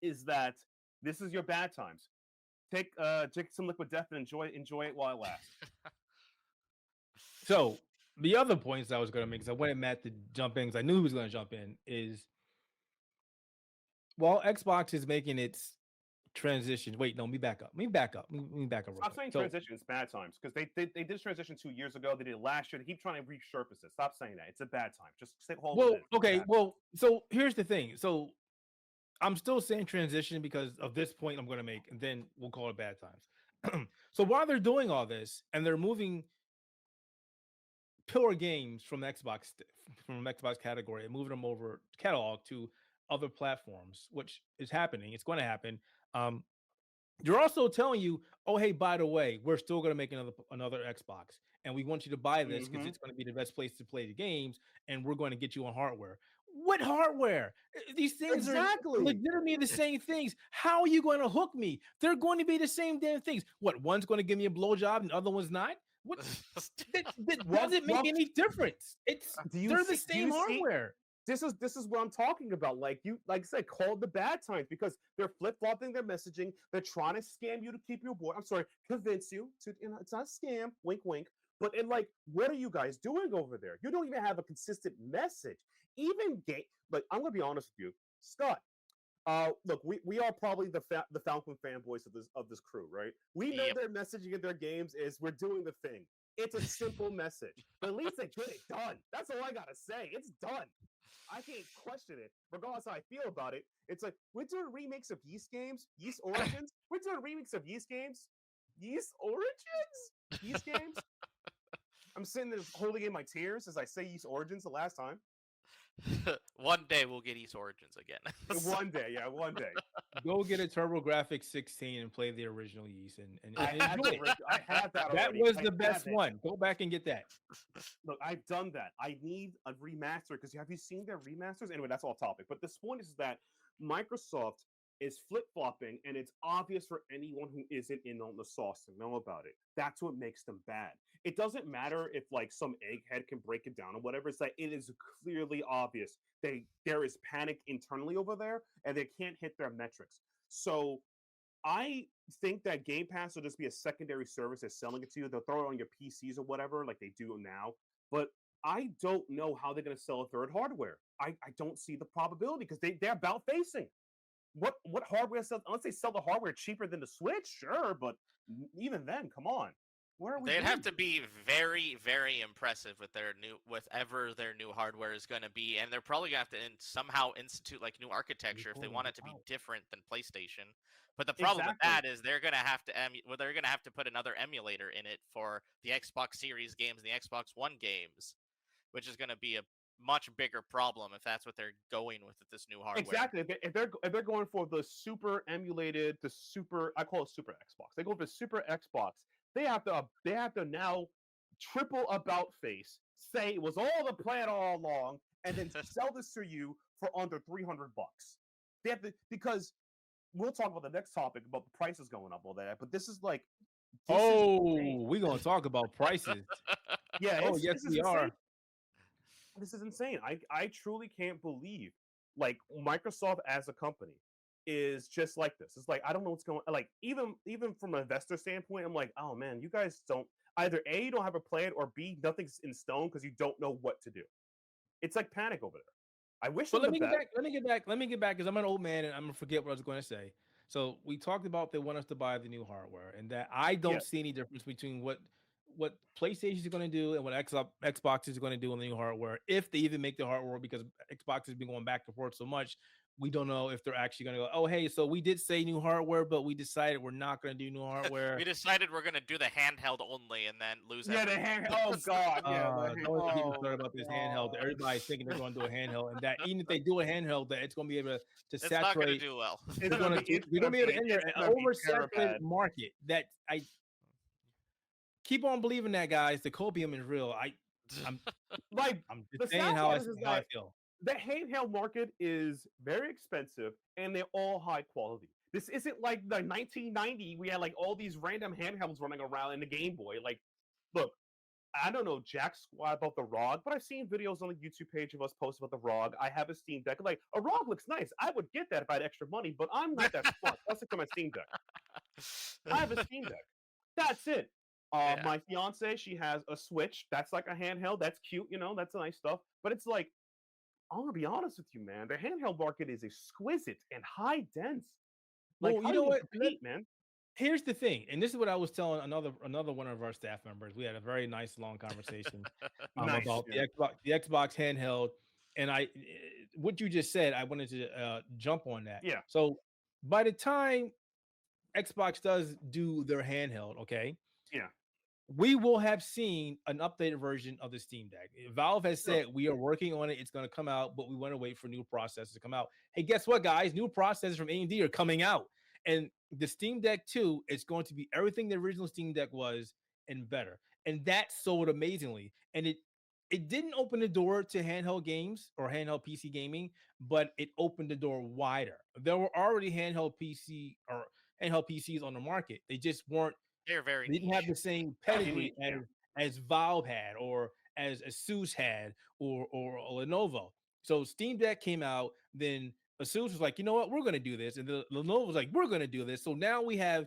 is that this is your bad times. Take some liquid death and enjoy it while it lasts. So the other points I was going to make, because I wanted Matt to jump in, because I knew he was going to jump in, is while Xbox is making its transition. Wait, no, let me back up. Let me back up. Stop saying transition. It's bad times, because they did this transition 2 years ago. They did it last year. They keep trying to resurface it. Stop saying that. It's a bad time. Just say hold Well, it. okay. Well, so here's the thing. So I'm still saying transition because of this point I'm going to make, and then we'll call it bad times. So while they're doing all this and they're moving pure games from Xbox category and moving them over catalog to other platforms, which is happening. It's going to happen. You're also telling you, oh, hey, by the way, we're still going to make another Xbox, and we want you to buy this because it's going to be the best place to play the games, and we're going to get you on hardware. What hardware? These things are legitimately the same things. How are you going to hook me? They're going to be the same damn things. What? One's going to give me a blowjob and the other one's not? What? that doesn't make any difference. They're the same hardware. This is what I'm talking about. Like I said, called the bad times, because they're flip-flopping their messaging. They're trying to scam you to keep you aboard. I'm sorry, convince you to, it's not a scam, wink wink. But what are you guys doing over there? You don't even have a consistent message. Even like, I'm gonna be honest with you, Scott. Look, we are probably the Falcon fanboys of this crew, right? We know their messaging in their games is we're doing the thing. It's a simple message, but at least they get it done. That's all I gotta say. It's done. I can't question it, regardless how I feel about it. It's like, we're doing remakes of Yeast games, Yeast Origins. We're doing remakes of Yeast games, Yeast Origins, Yeast games. I'm sitting there holding in my tears as I say Yeast Origins the last time. One day we'll get Yeast Origins again. One day, yeah, one day. Go get a TurboGrafx 16 and play the original Yeast, and I have that already. That was the best one. Go back and get that. Look, I've done that. I need a remaster, because have you seen their remasters? Anyway, that's all topic. But the point is that Microsoft is flip-flopping, and it's obvious for anyone who isn't in on the sauce to know about it. That's what makes them bad. It doesn't matter if some egghead can break it down or whatever. It's like, it is clearly obvious there is panic internally over there, and they can't hit their metrics. So I think that Game Pass will just be a secondary service that's selling it to you. They'll throw it on your PCs or whatever, like they do now. But I don't know how they're going to sell a third hardware. I don't see the probability, because they're about facing. What hardware sells? Unless they sell the hardware cheaper than the Switch, sure, but even then, come on. They'd have to be very, very impressive with whatever their new hardware is going to be, and they're probably going to have to somehow institute new architecture if they want it to be different than PlayStation. But the problem with that is they're going to have to put another emulator in it for the Xbox Series games and the Xbox One games, which is going to be a much bigger problem if that's what they're going with this new hardware. Exactly. If they're going for the super emulated, I call it Super Xbox. They go for Super Xbox. They have to now triple about face, say it was all the plan all along, and then sell this to you for under $300. They have to, because we'll talk about the next topic about the prices going up, all that. But this is we're gonna talk about prices. Yeah. Yes, we are. This is insane. I truly can't believe Microsoft as a company is just like this. It's like, I don't know what's going on. Even from an investor standpoint, I'm like, oh man, you guys don't either A, you don't have a plan, or B, nothing's in stone because you don't know what to do. It's like panic over there. I wish. But let me get back because I'm an old man and I'm gonna forget what I was going to say. So we talked about they want us to buy the new hardware, and that I don't see any difference between what PlayStation is going to do and what Xbox is going to do on the new hardware, if they even make the hardware, because Xbox has been going back and forth so much. we don't know if they're actually going to go, oh, hey, so we did say new hardware, but we decided we're not going to do new hardware. We decided we're gonna do the handheld only, and then lose. Yeah, the everything. hand. Oh God, yeah. Don't even get me Oh started about this handheld. God. Everybody's thinking they're going to do a handheld, and that even if they do a handheld, that it's going to be able to It's not gonna saturate. do well. It's They're gonna going be. to It's we're gonna going to be able be. to enter It's an gonna be oversaturated Parapad. market. That I keep on believing that, guys. The copium is real. I'm Like I'm the just saying sad how part is I that feel. the handheld market is very expensive and they're all high quality. This isn't like the 1990 we had like all these random handhelds running around in the Game Boy. Like, look, I don't know jack squat about the ROG, but I've seen videos on the YouTube page of us post about the ROG. I have a Steam Deck. Like, a ROG looks nice. I would get that if I had extra money, but I'm not that smart. That's like my Steam Deck. I have a Steam Deck. That's it. Yeah. My fiance, she has a Switch. That's like a handheld. That's cute, that's nice stuff. But it's like, I'm gonna be honest with you, man. The handheld market is exquisite and high dense. Like, Well, how you do know you what? compete, man? Here's the thing, and this is what I was telling another one of our staff members. We had a very nice long conversation Nice. about Yeah. the Xbox handheld, and what you just said, I wanted to jump on that. Yeah. So by the time Xbox does do their handheld, okay, Yeah. we will have seen an updated version of the Steam Deck. Valve has Sure. said we are working on it. It's going to come out, but we want to wait for new processors to come out. Hey, guess what, guys? New processors from AMD are coming out, and the Steam Deck 2 is going to be everything the original Steam Deck was and better. And that sold amazingly. And it didn't open the door to handheld games or handheld PC gaming, but it opened the door wider. There were already handheld PCs on the market. They just weren't They're very they didn't have niche. the same Very pedigree neat. Yeah. as Valve had or as Asus had or Lenovo. So Steam Deck came out, then Asus was like, you know what, we're going to do this, and the Lenovo was like, we're going to do this. So now we have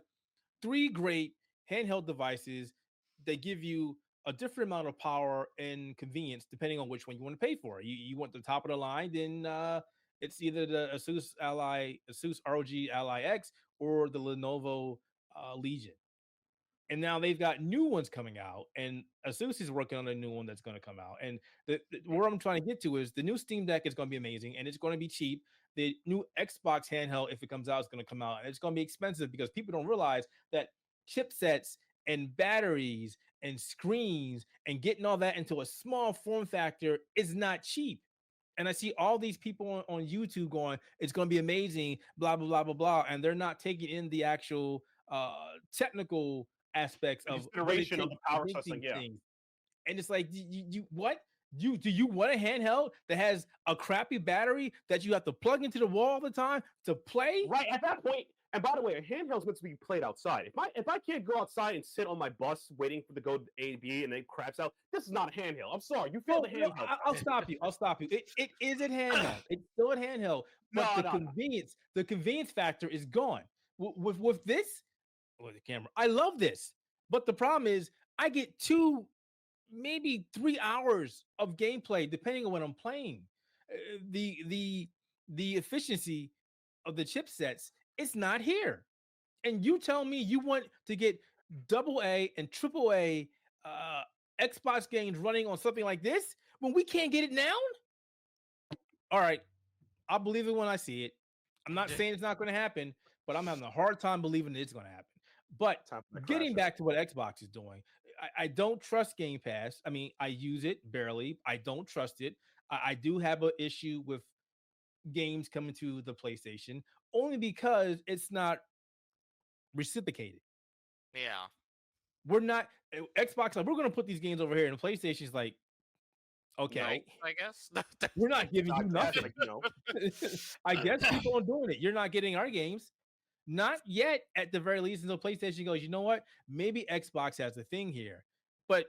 three great handheld devices that give you a different amount of power and convenience depending on which one you want to pay for. You want the top of the line, then it's either the Asus ROG Ally X or the Lenovo Legion. And now they've got new ones coming out, and Asus is working on a new one that's going to come out. And where I'm trying to get to is the new Steam Deck is going to be amazing, and it's going to be cheap. The new Xbox handheld, if it comes out, is going to come out, and it's going to be expensive because people don't realize that chipsets and batteries and screens and getting all that into a small form factor is not cheap. And I see all these people on YouTube going, it's going to be amazing, blah, blah, blah, blah, blah. And they're not taking in the actual technical aspects The of what it consideration of takes the to power make testing. these Yeah. things. And it's like, you what? Do you want a handheld that has a crappy battery that you have to plug into the wall all the time to play? Right at that point. And by the way, a handheld's meant to be played outside. If I can't go outside and sit on my bus waiting for the go A to B and then craps out, this is not a handheld. I'm sorry, you failed the No, handheld. I'll stop you. I'll stop you. It is a handheld. It's still a handheld, but No, no. the convenience factor is gone. With this, with the camera, I love this, but the problem is I get 2, maybe 3 hours of gameplay depending on what I'm playing. The efficiency of the chipsets is not here, and you tell me you want to get double A and triple A Xbox games running on something like this when we can't get it now? All right, I'll believe it when I see it. I'm not saying it's not going to happen, but I'm having a hard time believing it's going to happen. But Time for the getting crash back to what Xbox is doing, I don't trust Game Pass. I mean, I use it barely. I don't trust it. I do have an issue with games coming to the PlayStation only because it's not reciprocated. Yeah. We're not Xbox like we're going to put these games over here, and the PlayStation's like, okay, No, I guess. we're not giving you That's nothing. like, I guess keep on doing it. You're not getting our games. Not yet, at the very least, until PlayStation goes, you know what? Maybe Xbox has a thing here. But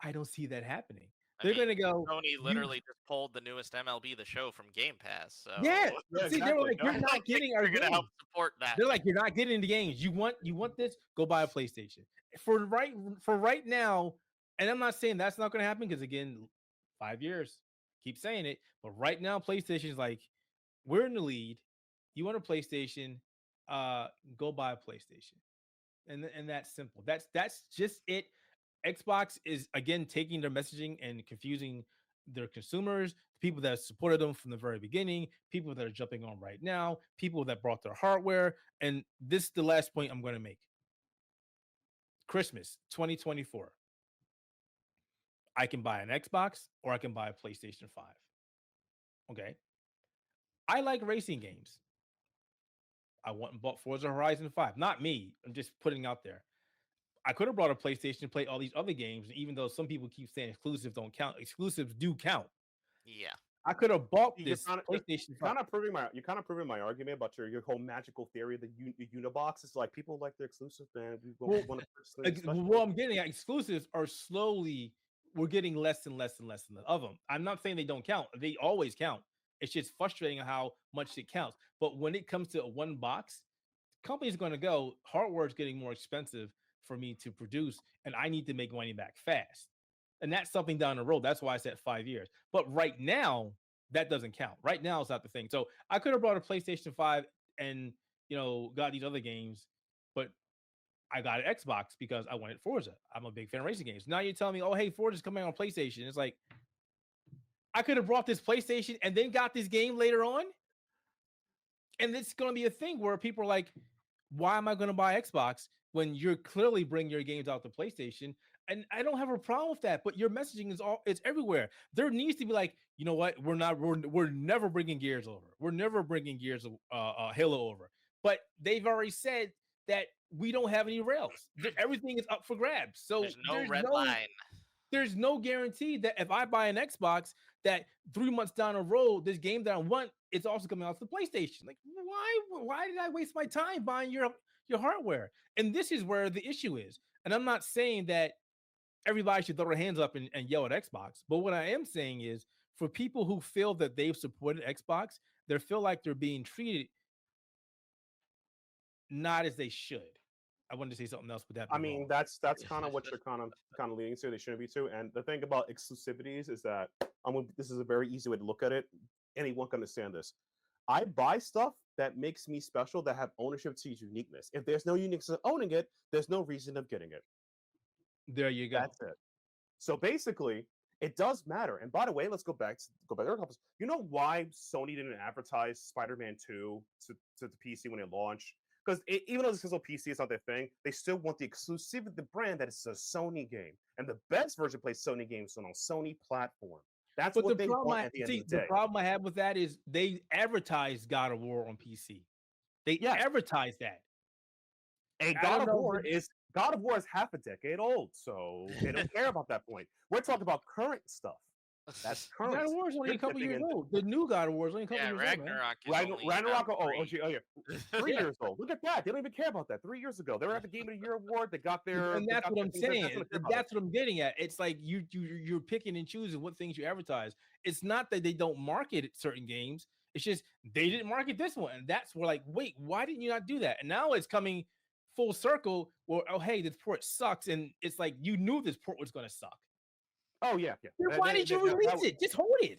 I don't see that happening. They're going to go. Sony literally just pulled the newest MLB The Show from Game Pass. So Yeah. Yeah, See, they were like, exactly. you're not getting our You're gonna games. help support that. They're like, you're not getting the games. You want this? Go buy a PlayStation. For right now, and I'm not saying that's not going to happen because again, 5 years. Keep saying it, but right now, PlayStation's like, we're in the lead. You want a PlayStation? Go buy a PlayStation, and that's simple. That's just it. Xbox is again taking their messaging and confusing their consumers, people that supported them from the very beginning, people that are jumping on right now, people that brought their hardware. And this is the last point I'm going to make. Christmas 2024. I can buy an Xbox or I can buy a PlayStation 5. Okay. I like racing games. I went and bought Forza Horizon 5. Not me. I'm just putting out there. I could have brought a PlayStation to play all these other games, even though some people keep saying exclusives don't count. Exclusives do count. Yeah. I could have bought You're this kind of PlayStation 5. you're kind of proving my argument about your whole magical theory of the Unibox. It's like people like their exclusive, man. We Well, want to purchase what I'm getting at, exclusives are slowly, we're getting less and less and less of them. I'm not saying they don't count. They always count. It's just frustrating how much it counts. But when it comes to one box, company's going to go, hardware is getting more expensive for me to produce, and I need to make money back fast. And that's something down the road. That's why I said 5 years. But right now, that doesn't count. Right now, it's not the thing. So I could have brought a PlayStation 5 and got these other games, but I got an Xbox because I wanted Forza. I'm a big fan of racing games. Now you're telling me, oh, hey, Forza's coming on PlayStation. It's like, I could have brought this PlayStation and then got this game later on. And it's going to be a thing where people are like, why am I going to buy Xbox when you're clearly bringing your games out to PlayStation? And I don't have a problem with that, but your messaging it's everywhere. There needs to be like, you know what? We're never bringing Gears over. We're never bringing Gears Halo over. But they've already said that we don't have any rails. Everything is up for grabs. So there's no red line. There's no guarantee that if I buy an Xbox, that 3 months down the road, this game that I want, it's also coming out to the PlayStation. Like, why did I waste my time buying your hardware? And this is where the issue is. And I'm not saying that everybody should throw their hands up and yell at Xbox. But what I am saying is, for people who feel that they've supported Xbox, they feel like they're being treated not as they should. I wanted to say something else, but that's kind of what you're kind of leading to. They shouldn't be too. And the thing about exclusivities is that this is a very easy way to look at it. Anyone can understand this. I buy stuff that makes me special, that have ownership to uniqueness. If there's no uniqueness of owning it, there's no reason of getting it. There you go. That's it. So basically, it does matter. And by the way, let's go back to our topics. You know why Sony didn't advertise Spider-Man 2 to the PC when it launched? Because even though this is a PC, it's not their thing, they still want the exclusivity of the brand that it's a Sony game. And the best version plays Sony games on a Sony platform. That's what they want at the end of the day. The problem I have with that is they advertise God of War on PC. They advertise that. And God of War is half a decade old, so they don't care about that point. We're talking about current stuff. That's current. God of War is only a couple years old. The new God of War is only a couple years old. Ragnarok. Oh, yeah. 3 years old. Look at that. They don't even care about that. 3 years ago, they were at the Game of the Year award. They got their. And that's what I'm saying. That's what I'm getting at. It's like you're picking and choosing what things you advertise. It's not that they don't market certain games. It's just they didn't market this one, and that's where like, wait, why didn't you not do that? And now it's coming full circle. Where hey, this port sucks, and it's like you knew this port was going to suck. Oh yeah. Then why did you release it? Just hold it.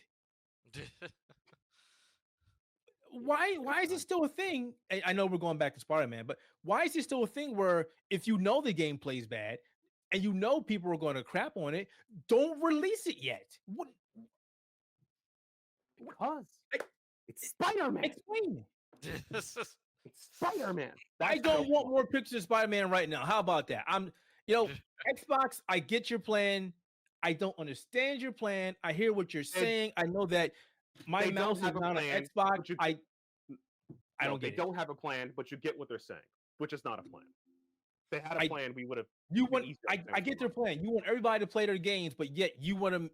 Why is it still a thing? I know we're going back to Spider-Man, but why is it still a thing where if you know the game plays bad and you know people are going to crap on it, don't release it yet? What? Because it's Spider-Man. Explain. It's Spider-Man. I don't want more pictures of Spider-Man right now. How about that? Xbox, I get your plan. I don't understand your plan. I hear what you're saying. I know that my mouse is not on Xbox. I don't get it. They don't have a plan, but you get what they're saying, which is not a plan. If they had a plan, we would have. I get their plan. You want everybody to play their games, but yet you want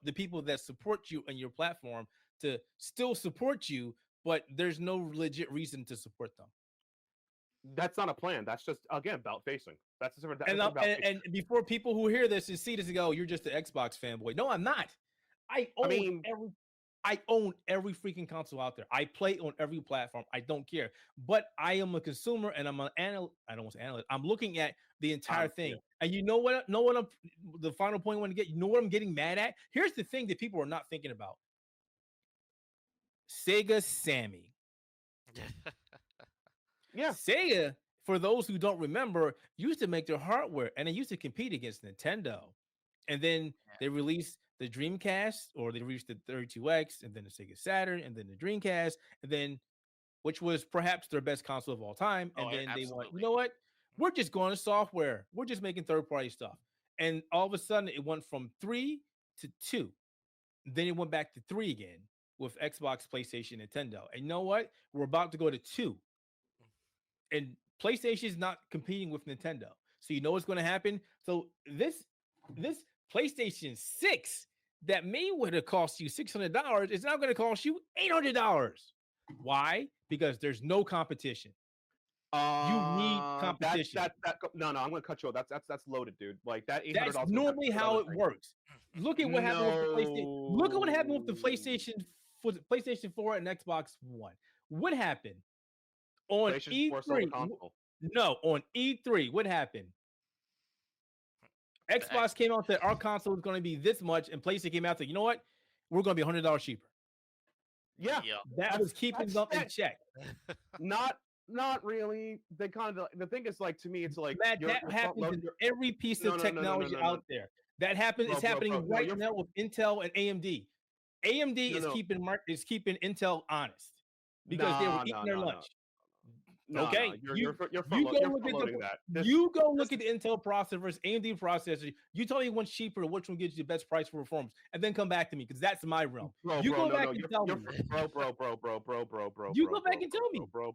the people that support you and your platform to still support you, but there's no legit reason to support them. That's not a plan. That's just about facing. And before people who hear this and see this and go, you're just an Xbox fanboy. No, I'm not. I own every freaking console out there. I play on every platform. I don't care. But I am a consumer and I'm an analyst. I don't want to say analyst. I'm looking at the entire thing. Yeah. And you know what? The final point I want to get. You know what I'm getting mad at? Here's the thing that people are not thinking about. Sega Sammy. Yeah. Sega, for those who don't remember, used to make their hardware and they used to compete against Nintendo. And then they released the Dreamcast, or they reached the 32X, and then the Sega Saturn, and then the Dreamcast, and then which was perhaps their best console of all time. Oh, And then they went, you absolutely. know what? We're just going to software. We're just making third-party stuff. And all of a sudden, it went from 3 to 2. Then it went back to 3 again with Xbox, PlayStation, Nintendo. And you know what? We're about to go to 2. And PlayStation is not competing with Nintendo. So you know what's going to happen? So this PlayStation 6 that may would have cost you $600 is now going to cost you $800. Why? Because there's no competition. You need competition. No, I'm gonna cut you off. That's loaded, dude. Like that $800. That's normally how it works. Look at what happened with the PlayStation. Look at what happened with the PlayStation 4 and Xbox One. What happened on E3? No, on E3, what happened? Xbox came out and said our console is going to be this much, and PlayStation came out and said, you know what? We're going to be $100 cheaper. Yeah, that was keeping them in check. Not really. They kind of the thing is like to me, it's like Matt, that happens in every piece of technology out there. That happens. It's happening right now with Intel and AMD. AMD is keeping Intel honest because they were eating their lunch. Okay, you go look at the Intel processor versus AMD processor. You tell me which cheaper, which one gives you the best price for performance, and then come back to me because that's my realm. You go back and tell me, bro. You go back and tell me, bro.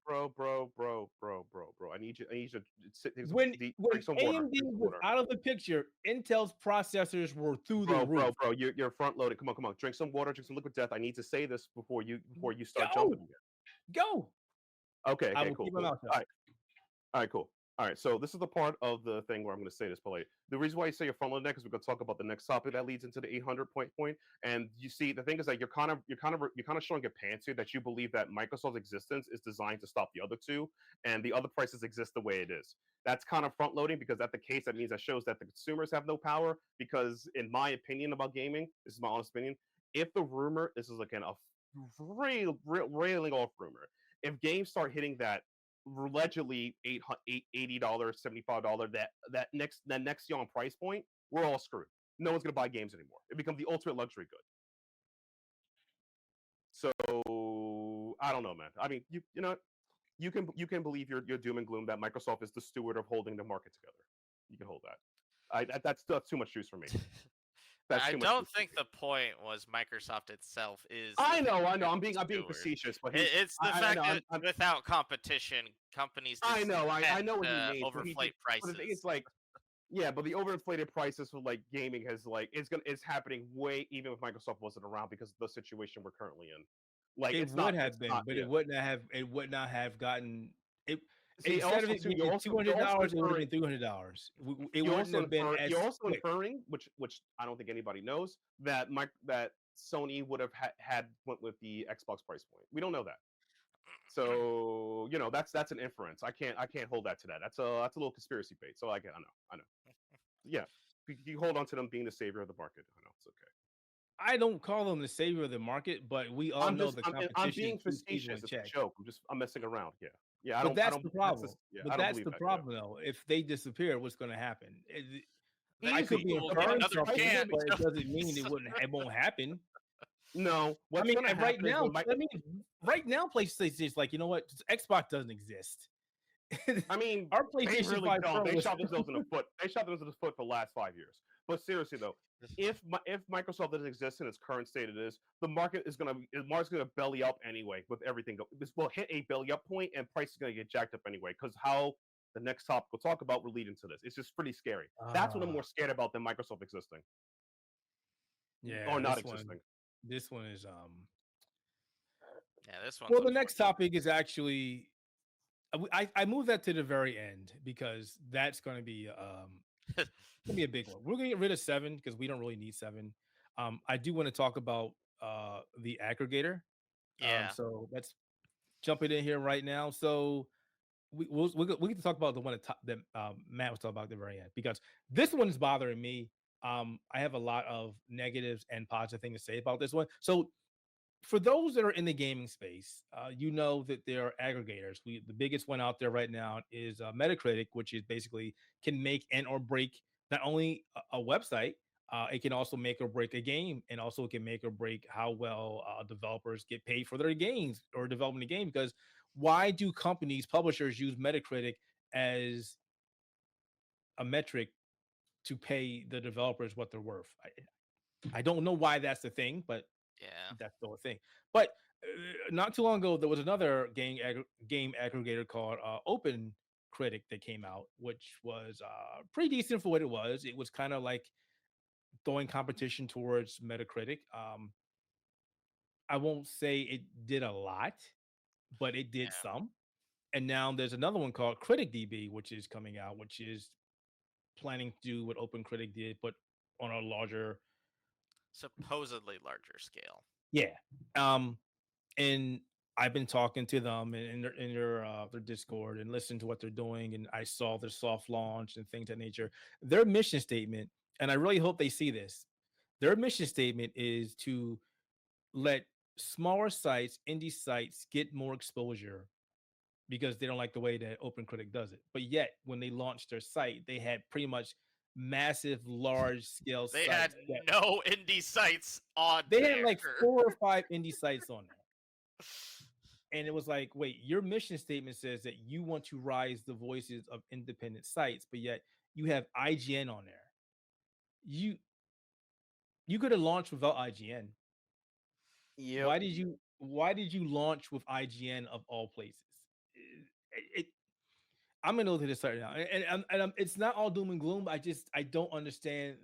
I need you to sit. When AMD was out of the picture, Intel's processors were through the roof. Bro, you're front loaded. Come on. Drink some water. Drink some liquid death. I need to say this before you start jumping again. Go. Okay, cool. All right, cool. All right, so this is the part of the thing where I'm going to say this, but the reason why I say you're front loaded next is we're going to talk about the next topic that leads into the 800 point. And you see, the thing is that you're kind of showing your pants here that you believe that Microsoft's existence is designed to stop the other two, and the other prices exist the way it is. That's kind of front loading because that's the case. That means that shows that the consumers have no power. Because in my opinion about gaming, this is my honest opinion. If the rumor, this is again a railing off rumor. If games start hitting that allegedly $80, $75 that next year on price point, we're all screwed. No one's gonna buy games anymore. It becomes the ultimate luxury good. So I don't know, man. I mean, you can believe your doom and gloom that Microsoft is the steward of holding the market together. You can hold that. That's too much juice for me. I don't think the point was Microsoft itself is. I know. I'm being facetious, but it's the fact that without competition, companies. I know what he means. Overflate prices. It's like, yeah, but the overinflated prices for like gaming it's happening way even if Microsoft wasn't around because of the situation we're currently in. Like it would have been, but it would not have gotten it. Instead of it being $200, it would have been $300. It wouldn't have been as you're also inferring, which I don't think anybody knows, that that Sony would have went with the Xbox price point. We don't know that. So that's an inference. I can't hold that to that. That's a little conspiracy bait. So I know. Yeah, you hold on to them being the savior of the market. I know it's okay. I don't call them the savior of the market, but we all know the competition. I'm being facetious. It's a joke. I'm messing around. Yeah. But that's the problem. But that's the problem, though. If they disappear, what's going to happen? I could be inferring something, but it doesn't mean it won't happen. No, I mean, right now, PlayStation is like, you know what? Xbox doesn't exist. I mean, our PlayStation really 5 Pro they shot themselves in the foot. They shot themselves in the foot for the last 5 years. But seriously though, if Microsoft doesn't exist in its current state it is, the market's gonna belly up anyway with everything. This will hit a belly up point and price is gonna get jacked up anyway. Because how the next topic we'll talk about will lead into this. It's just pretty scary. That's what I'm more scared about than Microsoft existing. Yeah, or not existing. This one is Yeah, this one. Well, the next topic is actually. I moved that to the very end because that's going to be a big one. We're going to get rid of 7 because we don't really need 7. I do want to talk about the aggregator. Yeah. So let's jump it in here right now. So we can talk about the one that Matt was talking about at the very end because this one is bothering me. I have a lot of negatives and positive things to say about this one. So for those that are in the gaming space, you know that there are aggregators. The biggest one out there right now is Metacritic, which is basically can make and or break not only a website, It can also make or break a game, and also it can make or break how well developers get paid for their games or developing a game. Because why do companies, publishers, use Metacritic as a metric to pay the developers what they're worth? I don't know why that's the thing, but Yeah. that's still a thing. But not too long ago, there was another game aggregator called Open Critic that came out, which was pretty decent for what it was. It was kind of like throwing competition towards Metacritic. I won't say it did a lot, but it did Yeah. some. And now there's another one called CriticDB, which is coming out, which is planning to do what Open Critic did, but on a larger, Supposedly larger scale. yeah. Um, and I've been talking to them in their Discord and listening to what they're doing, and I saw their soft launch and things of that nature. Their mission statement, and I really hope they see this. Their mission statement is to let smaller sites, indie sites, get more exposure because they don't like the way that OpenCritic does it. But yet, when they launched their site, they had pretty much massive, large scale They had sites that no indie sites on they had there. like 4 or 5 indie sites on there. And it was like, wait, your mission statement says that you want to rise the voices of independent sites, but yet you have IGN on there. You could have launched without IGN. Yep. Why did you launch with IGN of all places? I'm gonna look at this right now, and it's not all doom and gloom. I don't understand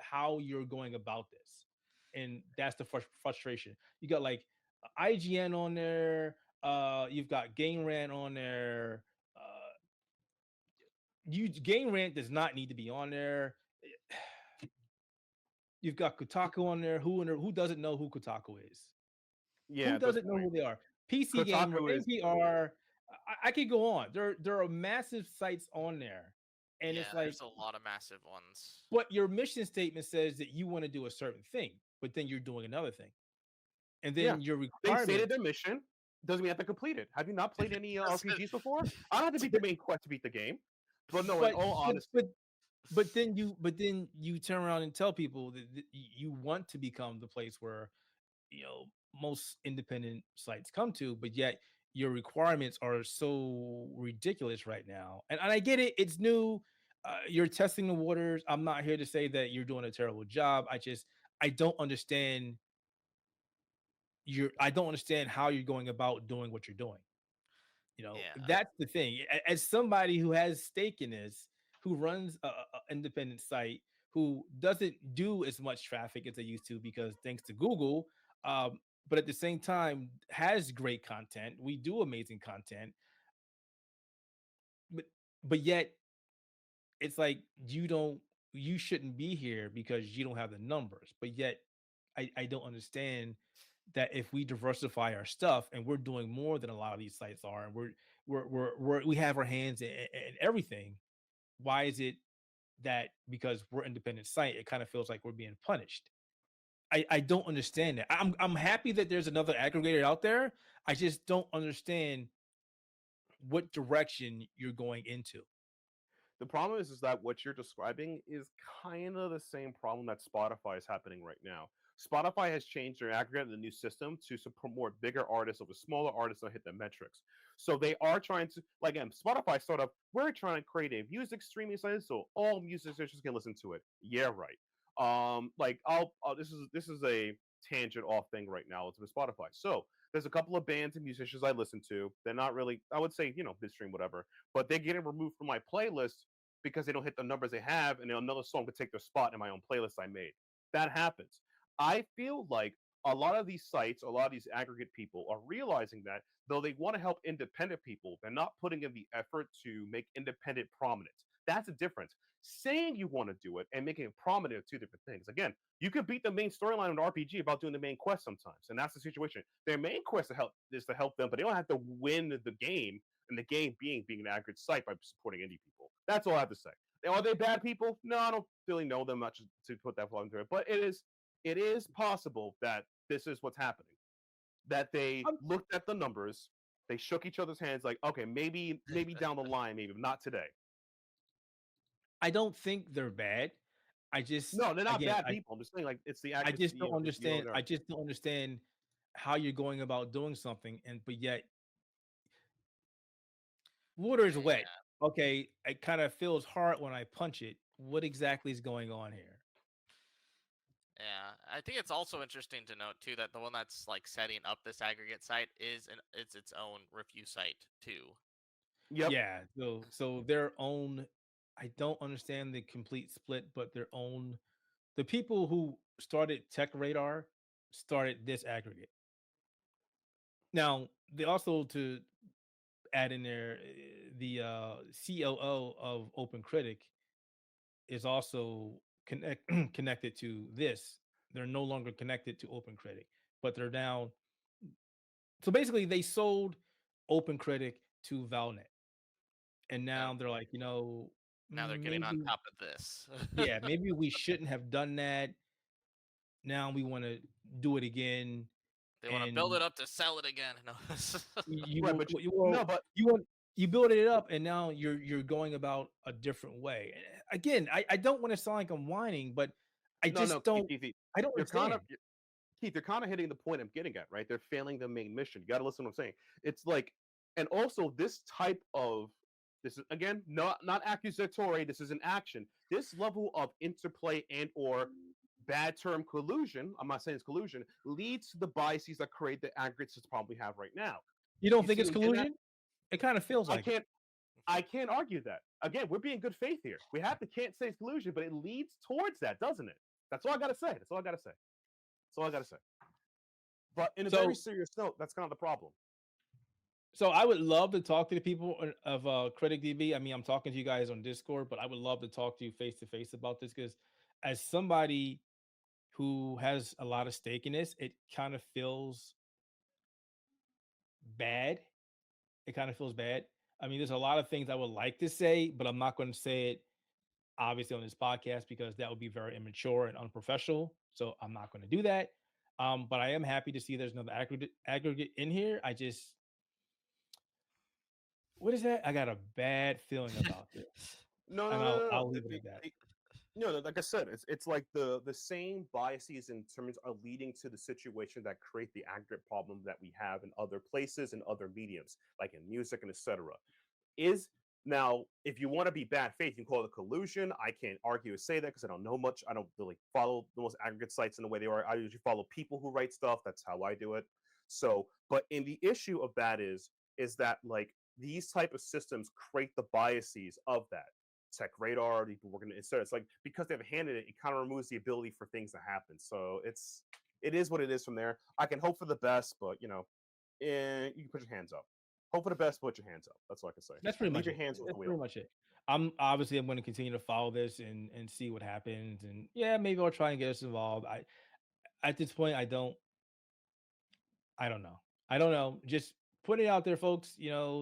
how you're going about this, and that's the frustration. You got like IGN on there. You've got Game Rant on there. Game Rant does not need to be on there. You've got Kotaku on there. Who doesn't know who Kotaku is? Yeah, Who at this doesn't know point, who they are? PC Gamer, Kotaku is NPR. I could go on. There are massive sites on there, and Yeah, it's like, there's a lot of massive ones. but your mission statement says that you want to do a certain thing, but then you're doing another thing, and yeah. then your They stated requirement. their mission. Doesn't mean you have to complete it. Have you not played any That's it. RPGs before? I don't have to beat the main quest to beat the game. But no, in But all but honesty, but then you turn around and tell people that you want to become the place where most independent sites come to, but yet your requirements are so ridiculous right now. And I get it, it's new. You're testing the waters. I'm not here to say that you're doing a terrible job. I don't understand I don't understand how you're going about doing what you're doing. Yeah. That's the thing. As somebody who has stake in this, who runs a independent site, who doesn't do as much traffic as they used to because thanks to Google, but at the same time has great content. We do amazing content, but yet it's like you shouldn't be here because you don't have the numbers. But yet I don't understand that if we diversify our stuff and we're doing more than a lot of these sites are, and we have our hands in everything, why is it that because we're independent site, it kind of feels like we're being punished? I don't understand that. I'm happy that there's another aggregator out there. I just don't understand what direction you're going into. the problem is that what you're describing is kind of the same problem that Spotify is happening right now. Spotify has changed their aggregate in the new system to promote bigger artists over smaller artists that hit the metrics. So they are trying to, like, again, Spotify sort of, we're trying to create a music streaming site so all music musicians can listen to it. Yeah, right. Like this is a tangent off thing right now. It's with Spotify. So there's a couple of bands and musicians I listen to. They're not really, I would say, midstream, whatever, but they're getting removed from my playlist because they don't hit the numbers they have, and then another song could take their spot in my own playlist I made. That happens. I feel like a lot of these sites, a lot of these aggregate people are realizing that though they want to help independent people, they're not putting in the effort to make independent prominent. That's the difference. Saying you want to do it and making it prominent are two different things. Again, you could beat the main storyline of an RPG about doing the main quest sometimes, and that's the situation. Their main quest is to help them, but they don't have to win the game, and the game being an aggregate site by supporting indie people. That's all I have to say. Are they bad people? No, I don't really know them much to put that far into it. But it is possible that this is what's happening. That they Um, looked at the numbers, they shook each other's hands, like, okay, maybe down the line, maybe not today. I don't think they're bad. I just No, they're not again, bad people. I'm just saying, like, it's the I just accuracy don't of the understand. I owner. just don't understand how you're going about doing something, and but yet water is wet. Yeah. Okay, it kind of feels hard when I punch it. What exactly is going on here? Yeah, I think it's also interesting to note too that the one that's like setting up this aggregate site it's its own review site too. Yep. Yeah, so their own. I don't understand the complete split, but their own. The people who started Tech Radar started this aggregate. Now they also to add in there the COO of Open Critic is also connected to this. They're no longer connected to Open Critic, but they're now. So basically, they sold Open Critic to Valnet, and Yep. now they're like, Now they're getting on maybe, top of this. yeah, maybe we shouldn't have done that. Now we want to do it again, They want to build and it up to sell it again. No. Right, but well, no, but you want you build it up, and now you're going about a different way. Again, I don't want to sound like I'm whining, but I no, no, just Keith, don't. Keith, I don't you're kind of understand. Keith, you're kind of hitting the point I'm getting at, right? They're failing the main mission. You got to listen to what I'm saying. It's like, and also this type of this is again not accusatory. This is an action. This level of interplay and or bad term collusion. I'm not saying it's collusion. Leads to the biases that create the aggregate system problem we have right now. You don't You think see it's what I'm getting at? collusion? It kind of feels I like it. can't. I can't argue that. Again, we're being good faith here. We have to can't say it's collusion, but it leads towards that, doesn't it? That's all I gotta say. That's all I gotta say. That's all I gotta say. But in a very So serious note, that's kind of the problem. So I would love to talk to the people of CriticDB. I mean, I'm talking to you guys on Discord, but I would love to talk to you face to face about this because, as somebody who has a lot of stake in this, it kind of feels bad. It kind of feels bad. I mean, there's a lot of things I would like to say, but I'm not going to say it obviously on this podcast because that would be very immature and unprofessional. So I'm not going to do that. But I am happy to see there's another aggregate in here. I just what is that? I got a bad feeling about this, No, and no, no, no, no. I'll leave it at that. No, no, like I said, it's like the same biases in terms are leading to the situation that create the aggregate problem that we have in other places and other mediums, like in music and etc. Is now, if you want to be bad faith, you can call it collusion. I can't argue or say that because I don't know much. I don't really follow the most aggregate sites in the way they are. I usually follow people who write stuff. That's how I do it. So, but in the issue of that is that like these type of systems create the biases of that. Tech radar, people working instead. It's like because they've handed it, it kind of removes the ability for things to happen. So it is what it is from there. I can hope for the best, but you can put your hands up. Hope for the best, put your hands up. That's all I can say. That's pretty Leave much your it. hands with the That's wheel. pretty much it. I'm going to continue to follow this and see what happens, and yeah, maybe I'll try and get us involved. I At this point, I don't know. I don't know. Just put it out there, folks.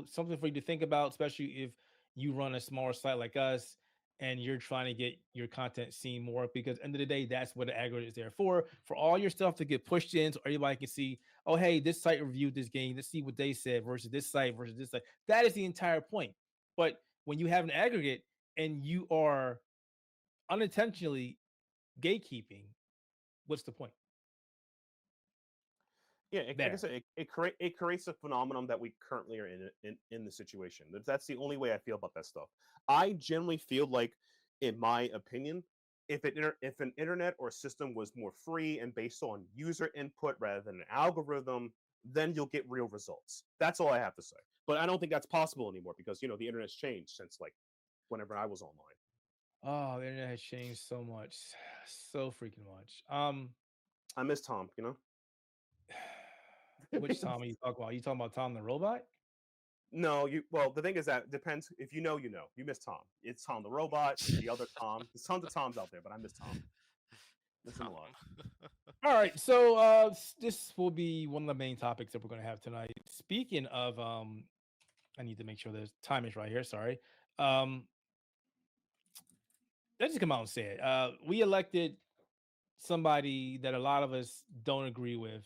Something for you to think about, especially if you run a smaller site like us and you're trying to get your content seen more. Because end of the day, that's what the aggregate is there for all your stuff to get pushed in, so everybody can see. Oh, hey, this site reviewed this game. Let's see what they said versus this site versus this site. That is the entire point. But when you have an aggregate and you are unintentionally gatekeeping, what's the point? Yeah, like I There. said, it creates a phenomenon that we currently are in the situation. That's the only way I feel about that stuff. I generally feel like, in my opinion, if an internet or system was more free and based on user input rather than an algorithm, then you'll get real results. That's all I have to say. But I don't think that's possible anymore because the internet's changed since like whenever I was online. Oh, the internet has changed so much, so freaking much. I miss Tom. Which Tom are you talking about? You talking about Tom the robot? No, well, the thing is that it depends. If you know, you know. You miss Tom. It's Tom the robot. It's the other Tom. There's tons of Toms out there, but I miss Tom. Miss him a lot. All right, so this will be one of the main topics that we're going to have tonight. Speaking of, I need to make sure the time is right here. Sorry. Let's just come out and say it. We elected somebody that a lot of us don't agree with,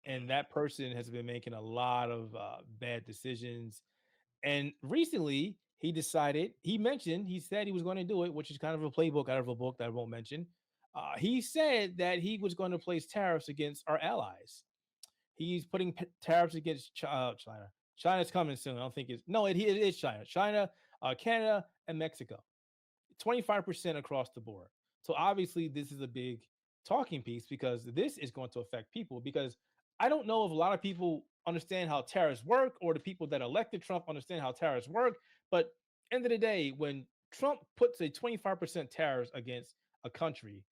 and that person has been making a lot of bad decisions. And recently, he said he was going to do it, which is kind of a playbook out of a book that I won't mention. He said that he was going to place tariffs against our allies. He's putting tariffs against China. China's coming soon. I don't think it's no, it is China, Canada, and Mexico. 25% across the board. So obviously, this is a big talking piece because this is going to affect people. Because I don't know if a lot of people understand how tariffs work, or the people that elected Trump understand how tariffs work. But end of the day, when Trump puts a 25% tariffs against a country,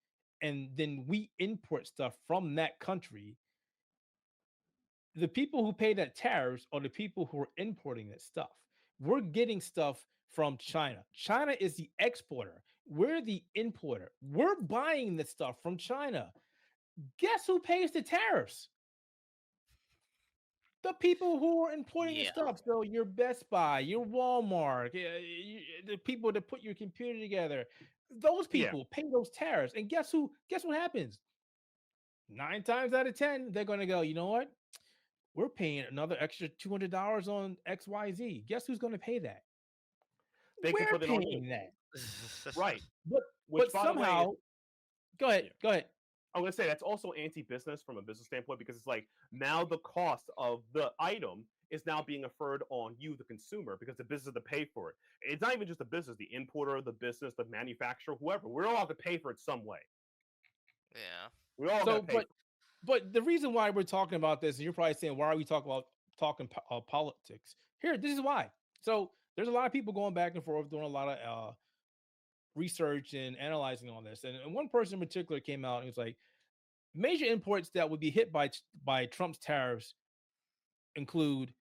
and then we import stuff from that country, the people who pay that tariffs are the people who are importing that stuff. We're getting stuff from China. China is the exporter. We're the importer. We're buying the stuff from China. Guess who pays the tariffs? The people who are importing the Yeah. stuff. So your Best Buy, your Walmart, the people that put your computer together, those Yeah. people pay those tariffs. And guess who? Guess what happens? 9 times out of 10, they're going to go, you know what? We're paying another extra $200 on XYZ. Guess who's going to pay that? They can We're put it on you. paying that. Right. But Which, but by the way, somehow, go ahead, yeah. go ahead. I'm gonna say that's also anti-business from a business standpoint, because it's like now the cost of the item is now being inferred on you, the consumer, because the business has to pay for it. It's not even just the business, the importer, the business, the manufacturer, whoever. We're all have to pay for it some way. Yeah. We all So, got to pay. but the reason why we're talking about this, and you're probably saying, why are we talking politics? Here, this is why. So there's a lot of people going back and forth, doing a lot of research and analyzing all this. And one person in particular came out and was like, major imports that would be hit by Trump's tariffs include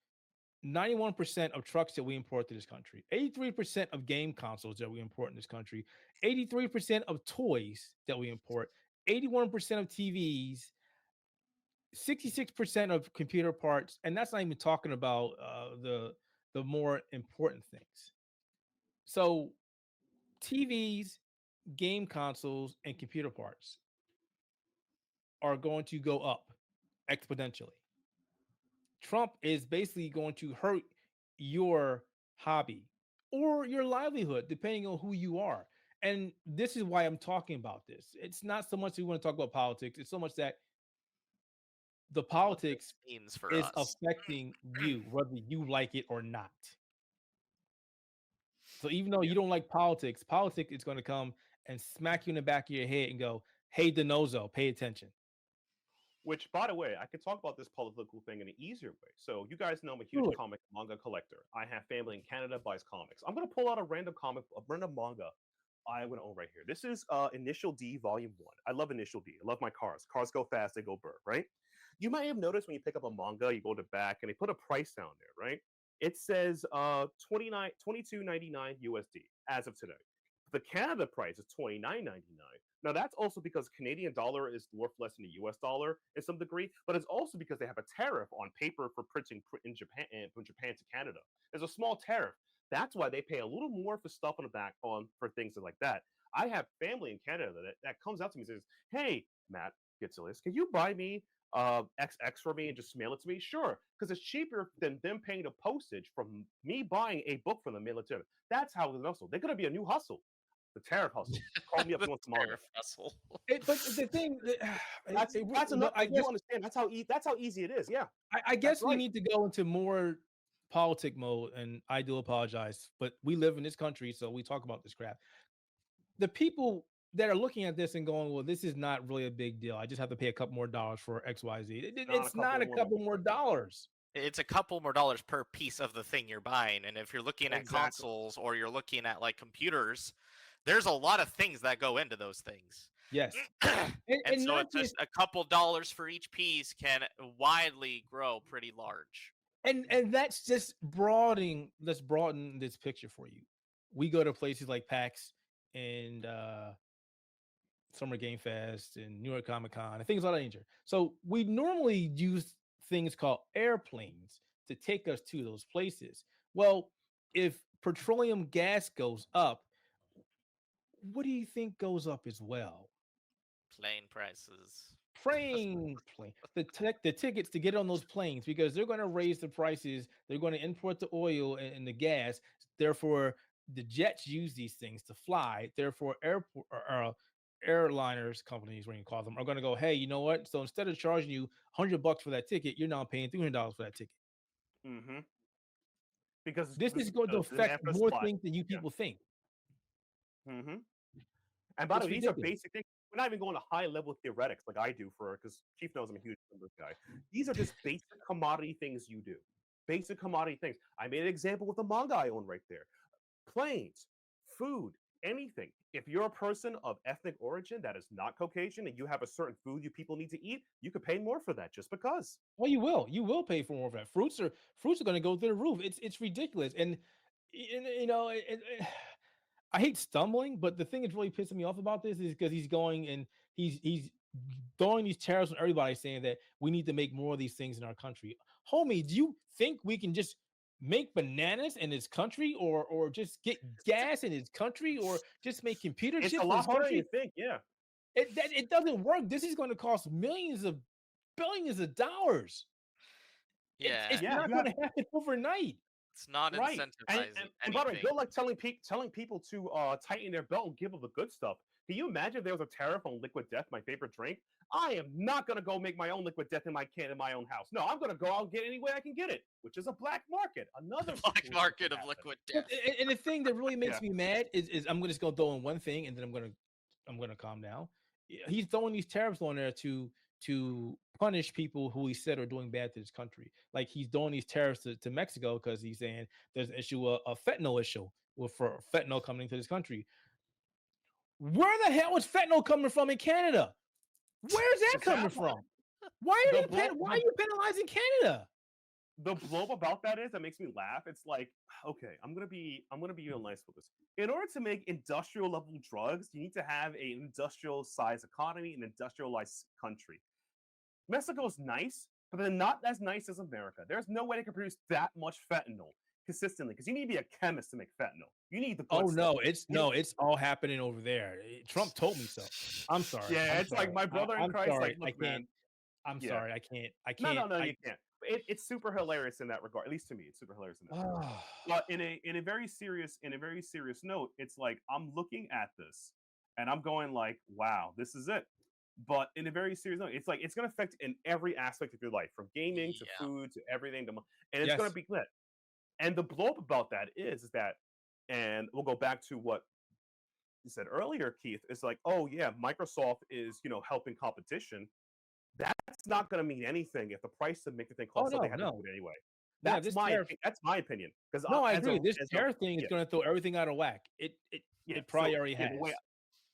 91% of trucks that we import to this country, 83% of game consoles that we import in this country, 83% of toys that we import, 81% of TVs, 66% of computer parts, and that's not even talking about the more important things. So TVs, game consoles, and computer parts are going to go up exponentially. Trump is basically going to hurt your hobby or your livelihood, depending on who you are. And this is why I'm talking about this. It's not so much we want to talk about politics, it's so much that the What politics this means for is us. affecting you, whether you like it or not. So even though Yeah. you don't like politics is going to come and smack you in the back of your head and go, "Hey, Denozo, pay attention." Which, by the way, I could talk about this political thing in an easier way. So you guys know I'm a huge Do it. comic manga collector. I have family in Canada buys comics. I'm gonna pull out a random comic, a random manga I would own right here. This is Initial D Volume 1. I love Initial D. I love my cars. Cars go fast, they go burr, right? You might have noticed when you pick up a manga, you go to back and they put a price down there, right? It says 22.99 USD as of today. The Canada price is 29.99. Now that's also because Canadian dollar is worth less than the US dollar in some degree, but it's also because they have a tariff on paper for printing in Japan, from Japan to Canada. There's a small tariff. That's why they pay a little more for stuff on the back on for things like that. I have family in Canada that comes out to me and says, "Hey, Matt Gitzilis, can you buy me XX for me and just mail it to me?" Sure, because it's cheaper than them paying the postage from me buying a book from the military. That's how it's hustle. They're gonna be a new hustle, the tariff hustle. Call me up if The you want some manga. tariff hustle. But the thing, That's enough. but I You guess understand? That's how easy it is. Yeah, I that's guess we right. need to go into more politic mode, and I do apologize, but we live in this country, so we talk about this crap. The people that are looking at this and going, "Well, this is not really a big deal. I just have to pay a couple more dollars for XYZ." Not a It's couple not a more. couple more dollars. It's a couple more dollars per piece of the thing you're buying. And if you're looking at Exactly. consoles or you're looking at like computers, there's a lot of things that go into those things. Yes, And and so not it's just just a couple dollars for each piece can widely grow pretty large. and that's just broadening. Let's broaden this picture for you. We go to places like PAX and Summer Game Fest and New York Comic Con and things of that nature. So we normally use things called airplanes to take us to those places. Well, if petroleum gas goes up, what do you think goes up as well? Plane prices. The tickets to get on those planes, because they're going to raise the prices. They're going to import the oil and the gas. Therefore, the jets use these things to fly. Therefore, airport airliners companies, when you call them, are going to go, hey, you know what? So instead of charging you $100 for that ticket, you're now paying $300 for that ticket. Mm-hmm. Because This is going to the demand affect for more supply. things than you Yeah. people think. Mm-hmm. And by the It's way, these are ridiculous. basic things. We're not even going to high level theoretics like I do because Chief knows I'm a huge numbers guy. These are just basic commodity things you do. Basic commodity things. I made an example with the manga I own right there. Planes, food, anything. If you're a person of ethnic origin that is not Caucasian and you have a certain food you people need to eat, you could pay more for that just because. Well, you will pay for more of that. Fruits are going to go through the roof. It's ridiculous, and you know, I hate stumbling, but the thing that's really pissing me off about this is because he's going and he's throwing these tariffs on everybody, saying that we need to make more of these things in our country. Homie, do you think we can just make bananas in this country, or just get gas in his country, or just make computer It's a chips in lot his harder than you country? think, yeah. It doesn't work. This is going to cost millions of billions of dollars. Yeah, It's Yeah, not you going have to happen overnight. it's not right. incentivizing And by the way, anything. good luck telling people to tighten their belt and give up the good stuff. Can you imagine if there was a tariff on liquid death, my favorite drink? I am not gonna go make my own liquid death in my can in my own house. No, I'm gonna go out and get it any way I can get it, which is a black market. Another Black situation market can of happen. liquid But death. and the thing that really Yeah. makes me mad is I'm just going to throw in one thing, and then I'm gonna calm down. He's throwing these tariffs on there to punish people who he said are doing bad to this country. Like he's throwing these tariffs to Mexico because he's saying there's an issue, a fentanyl issue with for fentanyl coming into this country. Where the hell is fentanyl coming from in Canada? Where's that The coming sad part, from? Why the are blow, why are you penalizing Canada? the blow about that is that makes me laugh. It's like, okay, I'm gonna be real nice with this. In order to make industrial level drugs, you need to have an industrial size economy, an industrialized country. Mexico is nice, but they're not as nice as America. There's no way they can produce that much fentanyl consistently because you need to be a chemist to make fentanyl. You need the good Oh stuff. it's all happening over there. Trump told me so. I'm sorry. Yeah, I'm it's like sorry. my brother in I'm Christ. sorry. Like, I look, can't. man. I'm Yeah, sorry. I can't. I no, can't. you can't. It's super hilarious in that regard. At least to me, it's super hilarious in that regard. Oh, But in a very serious note, it's like I'm looking at this and I'm going like, wow, this is it. But in a very serious note, it's like it's going to affect in every aspect of your life, from gaming to Yeah. food to everything, and it's going yes. to be lit. And the blow up about that is that, and we'll go back to what you said earlier, Keith. It's like, oh yeah, Microsoft is helping competition. That's not going to mean anything if the price to make the thing Oh costs, so they had to do no. it anyway. Yeah. This tariff. That's my opinion. Because No, I as agree. This as a tariff thing is yeah going to throw everything out of whack. yeah It so probably already yeah the way has.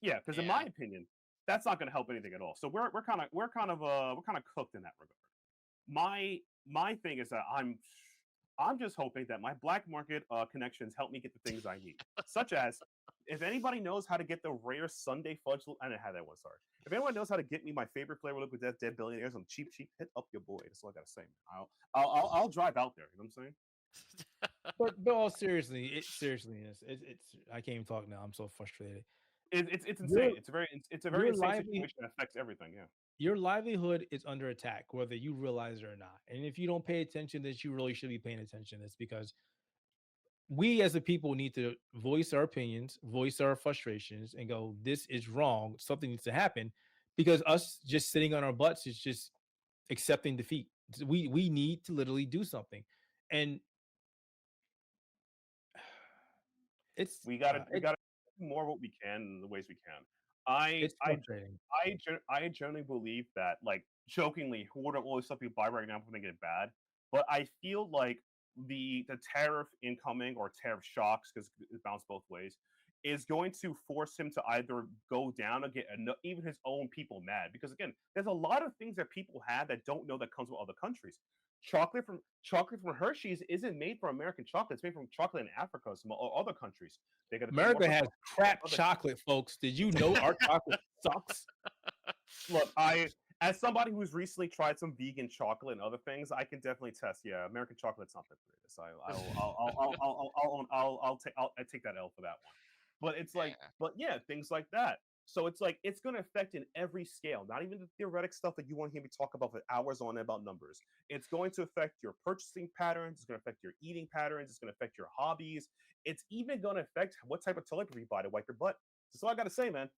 yeah because in Yeah. my opinion that's not going to help anything at all. So we're kind of cooked in that regard. My thing is that I'm just hoping that my black market connections help me get the things I need, such as if anybody knows how to get the rare Sunday fudge. I didn't have that one. Sorry. If anyone knows how to get me my favorite flavor liquid death dead billionaires on cheap, hit up your boy. That's all I gotta say. Man. I'll drive out there. You know what I'm saying? But all seriously, it's I can't even talk now. I'm so frustrated. It's Your insane. It's a very your insane lively situation that affects everything. Yeah. your livelihood is under attack, whether you realize it or not. And if you don't pay attention, that you really should be paying attention. It's because we as a people need to voice our opinions, voice our frustrations, and go, this is wrong. Something needs to happen. Because us just sitting on our butts is just accepting defeat. We need to literally do something. And it's We gotta do more what we can in the ways we can. I it's I frustrating. I generally believe that, like, jokingly, order all the stuff you buy right now before they get bad. But I feel like the tariff incoming or tariff shocks, because it bounced both ways, is going to force him to either go down or get even his own people mad. Because again, there's a lot of things that people have that don't know that comes with other countries. Chocolate from Hershey's isn't made from American chocolate. It's made from chocolate in Africa, some other countries. They got to pay more America for has crap other chocolate, folks. Did you know our chocolate sucks? Look, as somebody who's recently tried some vegan chocolate and other things, I can definitely test. Yeah, American chocolate's not the greatest. I take that L for that one. But it's like, Yeah. but yeah, things like that. So it's like it's going to affect in every scale, not even the theoretic stuff that you want to hear me talk about for hours on end about numbers. It's going to affect your purchasing patterns. It's going to affect your eating patterns. It's going to affect your hobbies. It's even going to affect what type of toilet paper you buy to wipe your butt. That's all I got to say, man.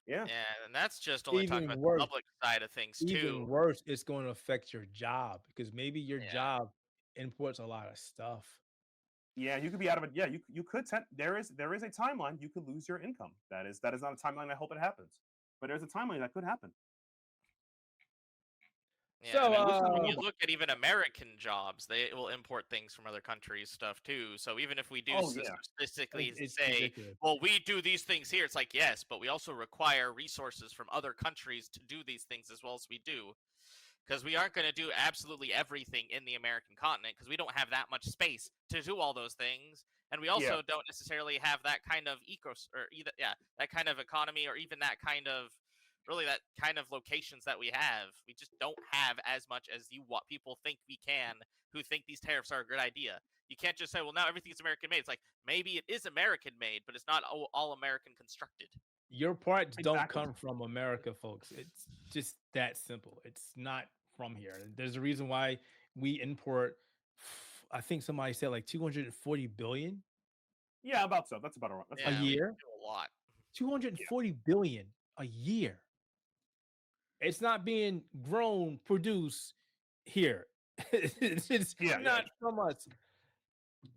Yeah. Yeah, and that's just only talking Even about worse, the public side of things even too. worse, it's going to affect your job because maybe your Yeah. job imports a lot of stuff. Yeah, you could be out of it. Yeah, you could. There is a timeline. You could lose your income. That is not a timeline. I hope it happens, but there's a timeline that could happen. Yeah, So, I mean, when you look at even American jobs, they will import things from other countries' stuff too. So even if we do statistically It's say, ridiculous. well, we do these things here, it's like, yes, but we also require resources from other countries to do these things as well as we do. Because we aren't going to do absolutely everything in the American continent because we don't have that much space to do all those things. And we also don't necessarily have that kind of that kind of economy or even that kind of locations that we have. We just don't have as much as what people think we can, who think these tariffs are a good idea. You can't just say, well, now everything's American made. It's like, maybe it is American made, but it's not all American constructed. Your parts don't come from America, folks. It's just that simple. It's not from here. There's a reason why we import, I think somebody said like 240 billion. Yeah, about so. That's about a year. A lot. 240 billion a year. It's not being grown, produced here. It's not from us.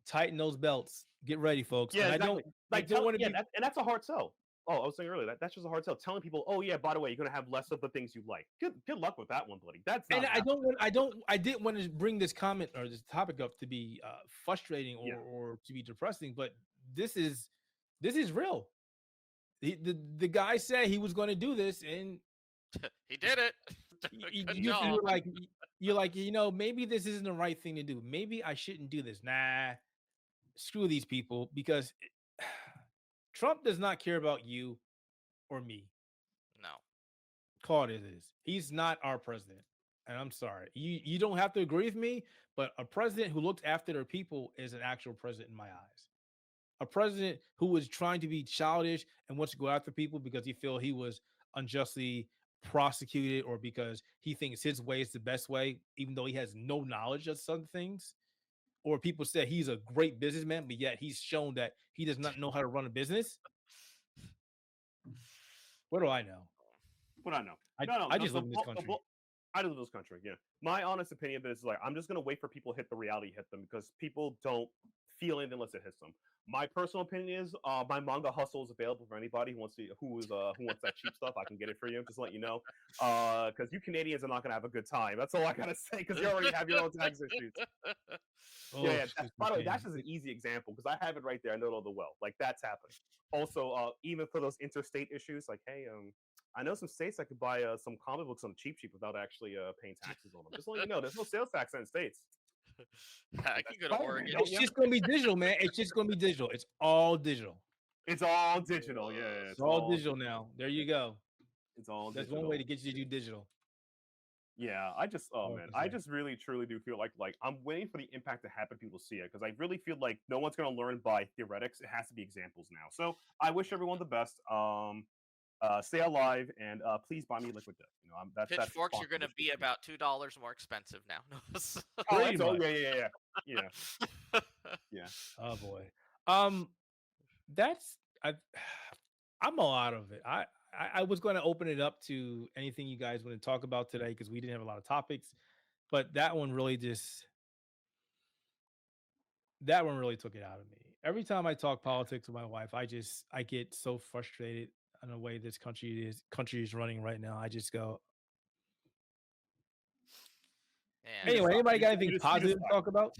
Tighten those belts. Get ready, folks. Yeah, and exactly. I don't want to be. And that's a hard sell. Oh, I was saying earlier that's just a hard sell. Telling people, oh yeah, by the way, you're gonna have less of the things you like. Good luck with that one, buddy. That's not. And I didn't want to bring this comment or this topic up to be frustrating or to be depressing, but this is real. The guy said he was going to do this, and he did it. You're like, maybe this isn't the right thing to do. Maybe I shouldn't do this. Nah, screw these people, because Trump does not care about you or me. No. Call it as it is. He's not our president. And I'm sorry. You don't have to agree with me, but a president who looks after their people is an actual president in my eyes. A president who was trying to be childish and wants to go after people because he feels he was unjustly prosecuted or because he thinks his way is the best way, even though he has no knowledge of some things. Or people say he's a great businessman, but yet he's shown that he does not know how to run a business. What do I know? What I know? I just live in this country. I live in this country. Yeah. My honest opinion is like I'm just gonna wait for people to hit the reality hit them because people don't feel anything unless it hits them. My personal opinion is my manga hustle is available for anybody who wants that cheap stuff. I can get it for you. Just to let you know, because you Canadians are not gonna have a good time. That's all I gotta say because you already have your own tax issues. By the way, that's just an easy example because I have it right there. I know it all the well. Like that's happening. Also, even for those interstate issues, like hey, I know some states I could buy some comic books on cheap without actually paying taxes on them. Just let you know, there's no sales tax in the states. I can go to Oregon. It's just gonna be digital, man. It's just gonna be digital. It's all digital. It's all digital. Yeah, it's all digital now. There you go. It's all. That's one way to get you to do digital. Yeah, I just I just really truly do feel like I'm waiting for the impact to happen. People see it because I really feel like no one's gonna learn by theoretics. It has to be examples now. So I wish everyone the best. Stay alive and please buy me liquid death. That's Pitchforks are going to be about $2 more expensive now. Yeah. Oh boy. I'm all out of it. I was going to open it up to anything you guys want to talk about today because we didn't have a lot of topics, but that one really took it out of me. Every time I talk politics with my wife, I get so frustrated on the way this country is running right now. I just go. Yeah, anyway, anybody got anything positive to talk about?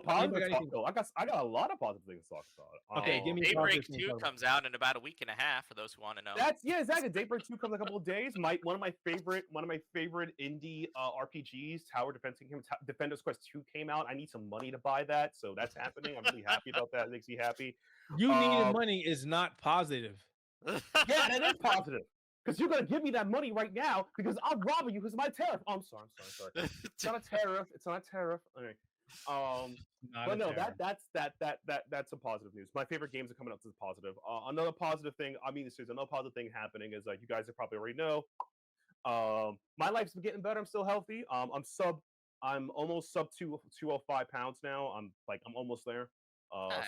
Positive talk. I got a lot of positive things to talk about. Okay, give me. Daybreak 2 comes out in about a week and a half. For those who want to know, exactly. Daybreak 2 comes in a couple of days. One of my favorite indie RPGs, Tower Defenders Quest 2 came out. I need some money to buy that, so that's happening. I'm really happy about that. It makes me happy. You needing money is not positive. Yeah, that is positive. Because you're going to give me that money right now because I'm robbing you because of my tariff. Oh, I'm sorry. It's not a tariff. It's not a tariff. All right. Not But a no, terror. that's some positive news. My favorite games are coming up to the positive. Another positive thing, I mean, there's another positive thing happening is like you guys probably already know. My life's been getting better. I'm still healthy. I'm almost sub 205 pounds now. I'm almost there.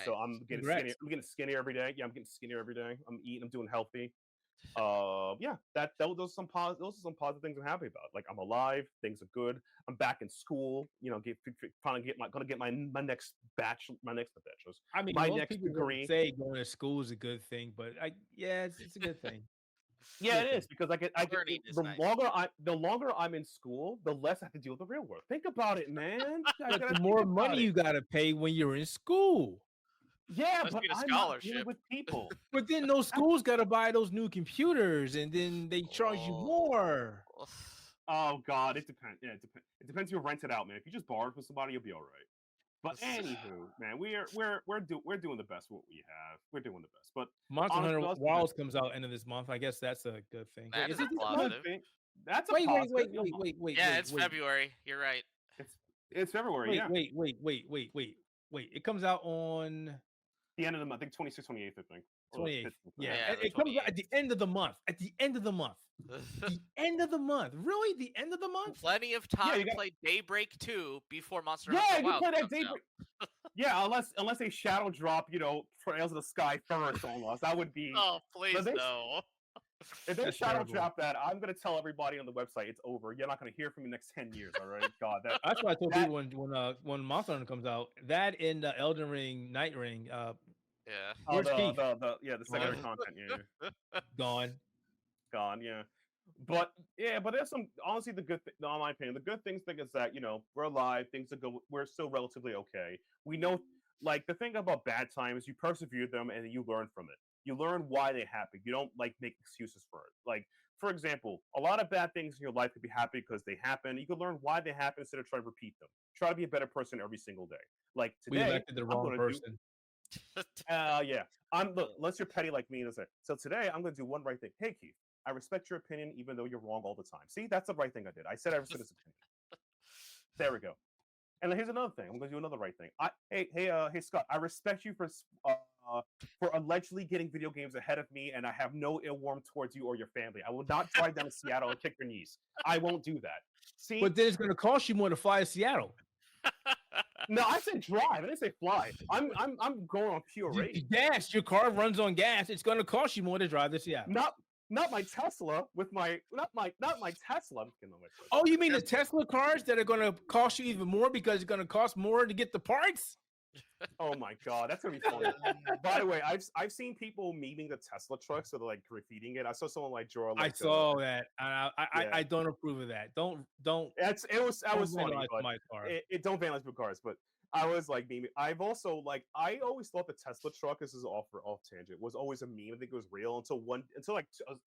So I'm Nice. getting skinnier. Congrats. I'm getting skinnier every day. Yeah, I'm getting skinnier every day. I'm eating. I'm doing healthy. Yeah, those are some positive things I'm happy about. Like I'm alive. Things are good. I'm back in school. You know, finally gonna get my next bachelor's, I mean, my most next people wouldn't degree. say going to school is a good thing, but yeah, it's a good thing. It's a Yeah, good it thing. is because Learning is the nice. longer I'm in school, the less I have to deal with the real world. Think about it, man. You guys But the gotta think more about money it. you got to pay when you're in school. Yeah, Unless but you get a I'm not dealing scholarship. with people. But then those schools got to buy those new computers, and then they charge you more. Oh. Oh God, it depends. Yeah, it depends. It depends if you rent it out, man. If you just borrow it from somebody, you'll be all right. But anywho, man, we're doing the best what we have. We're doing the best. But Monster honestly, Hunter that's the Wilds comes out end of this month. I guess that's a good thing. Wait, That is is a it this a month? good positive. thing. That's a Wait, wait, positive. wait, wait, wait, wait, Yeah, wait, it's wait, February. You're right. It's February. wait, Yeah, wait, wait, wait, wait, wait, wait. It comes out on the end of the month. I think 26th, 28th. I think. Or 28th. 15th, Yeah, Yeah, the it comes out at the 28th. end of the month. At the end of the month. The end of the month. Really? The end of the month? Plenty of Yeah, time you to got. play Daybreak 2 before Monster Yeah, Hunter you can Wilds play that comes day. out. Yeah, unless they shadow drop, Trails of the Sky first, almost. That would be. Oh, But please they, no. if they That's shadow terrible. drop that, I'm gonna tell everybody on the website it's over. You're not gonna hear from me next 10 years. All right, God, That's why I told that people when Monster Hunter comes out, that in the Elden Ring, Night Ring, Yeah. oh where's Keith? the secondary content, Gone. gone, yeah. But yeah, but there's some honestly the good thing, in my opinion, the good thing is that we're alive, things are go, we're still relatively okay. We know, like the thing about bad times, you persevere them and you learn from it. You learn why they happen. You don't like make excuses for it. Like for example, a lot of bad things in your life could be happy because they happen. You can learn why they happen instead of trying to repeat them. Try to be a better person every single day. Like We today, elected the I'm wrong gonna do person. yeah. Unless you're petty like me and say, so today I'm gonna do one right thing. Hey Keith, I respect your opinion even though you're wrong all the time. See, that's the right thing I did. I said I respect his opinion. There we go. And here's another thing. I'm gonna do another right thing. Hey Scott, I respect you for allegedly getting video games ahead of me, and I have no ill warm towards you or your family. I will not drive down to Seattle and kick your knees. I won't do that. See, But then it's going to cost you more to fly to Seattle. no, I said drive. I didn't say fly. I'm going on pure rage. Gas. Your car runs on gas. It's going to cost you more to drive to Seattle. Not my Tesla with my not my Tesla. I'm kidding. Oh, you mean the Tesla cars that are going to cost you even more because it's going to cost more to get the parts? Oh my God, that's gonna be funny. By the way, I've seen people memeing the Tesla trucks, so they're like graffitiing it. I saw someone like draw. Like, I saw that. I don't approve of that. Don't. That was funny, but my car. it don't vandalize my cars. But I was like memeing. I've also I always thought the Tesla truck. This is off tangent. Was always a meme. I think it was real until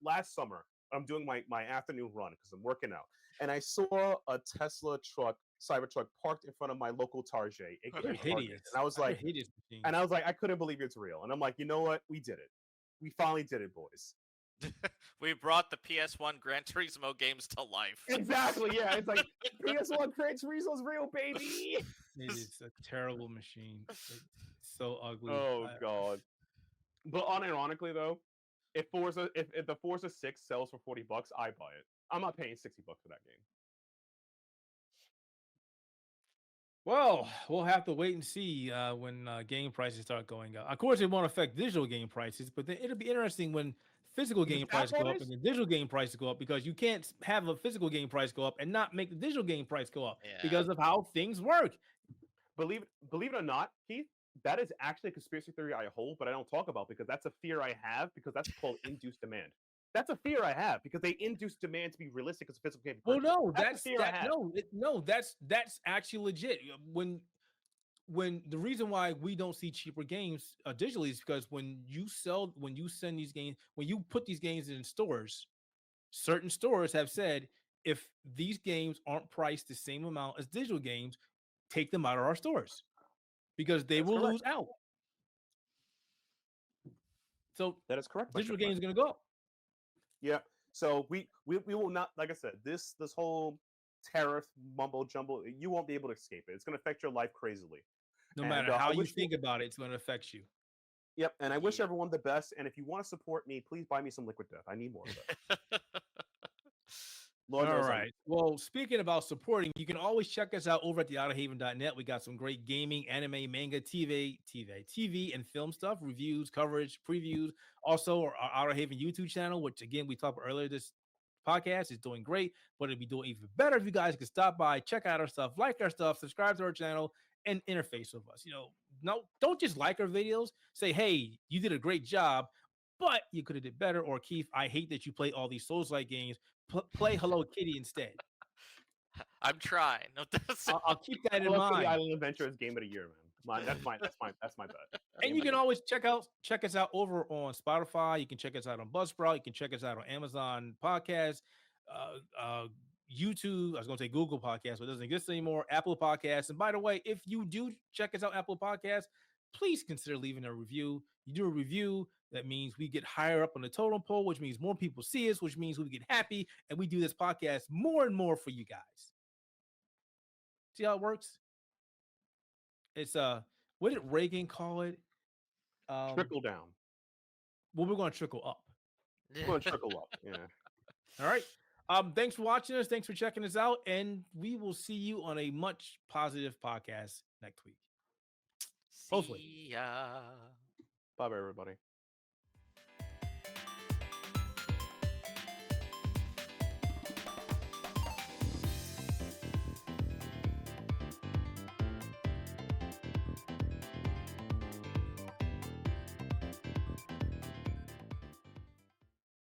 last summer. I'm doing my afternoon run because I'm working out, and I saw a Tesla truck, Cybertruck, parked in front of my local Target. They're hideous. And I was like, hideous machines. and I was like, I couldn't believe it's real. And I'm like, you know what? We did it. We finally did it, boys. We brought the PS1 Gran Turismo games to life. Exactly. Yeah. It's like PS1 Gran Turismo's real, baby. It is a terrible machine. It's so ugly. Oh God. But unironically though, if the Forza 6 sells for $40, I buy it. I'm not paying $60 for that game. Well, we'll have to wait and see when game prices start going up. Of course, it won't affect digital game prices, but then it'll be interesting when physical game prices go up and the digital game prices go up, because you can't have a physical game price go up and not make the digital game price go up because of how things work. Believe it or not, Keith, that is actually a conspiracy theory I hold, but I don't talk about because that's a fear I have because that's called induced demand. That's a fear I have because they induce demand to be realistic as a physical game. Well, no, that's actually legit. When the reason why we don't see cheaper games digitally is because when you put these games in stores, certain stores have said if these games aren't priced the same amount as digital games, take them out of our stores because they will lose out. So that is correct. Digital games are going to go up. Yeah. So we will not, like I said, this whole tariff mumbo jumbo, you won't be able to escape it. It's going to affect your life crazily. No And, matter I how you wish think about it, it's going to affect you. Yep, and I wish Yeah. everyone the best. And if you want to support me, please buy me some Liquid Death. I need more of it. Lord All knows right. Well, speaking about supporting, you can always check us out over at the outerhaven.net. We got some great gaming, anime, manga, TV, and film stuff, reviews, coverage, previews. Also, our Outer Haven YouTube channel, which again we talked earlier this podcast is doing great, but it'd be doing even better if you guys could stop by, check out our stuff, like our stuff, subscribe to our channel, and interface with us. No, don't just like our videos. Say, hey, you did a great job, but you could have did better. Or Keith, I hate that you play all these Souls-like games. Play Hello Kitty instead. I'm trying. No, that's- I'll keep that in Hello Kitty mind. Island Adventure is game of the year, man. That's my bet. And you can always check us out over on Spotify. You can check us out on Buzzsprout. You can check us out on Amazon Podcast, YouTube. I was going to say Google Podcast, but it doesn't exist anymore. Apple Podcasts. And by the way, if you do check us out Apple Podcasts, please consider leaving a review. You do a review, that means we get higher up on the totem pole, which means more people see us, which means we get happy, and we do this podcast more and more for you guys. See how it works? It's what did Reagan call it? Trickle down. Well, we're going to trickle up. We're going to trickle up. Yeah. All right. Thanks for watching us. Thanks for checking us out, and we will see you on a much positive podcast next week. Hopefully. See ya. Bye, everybody.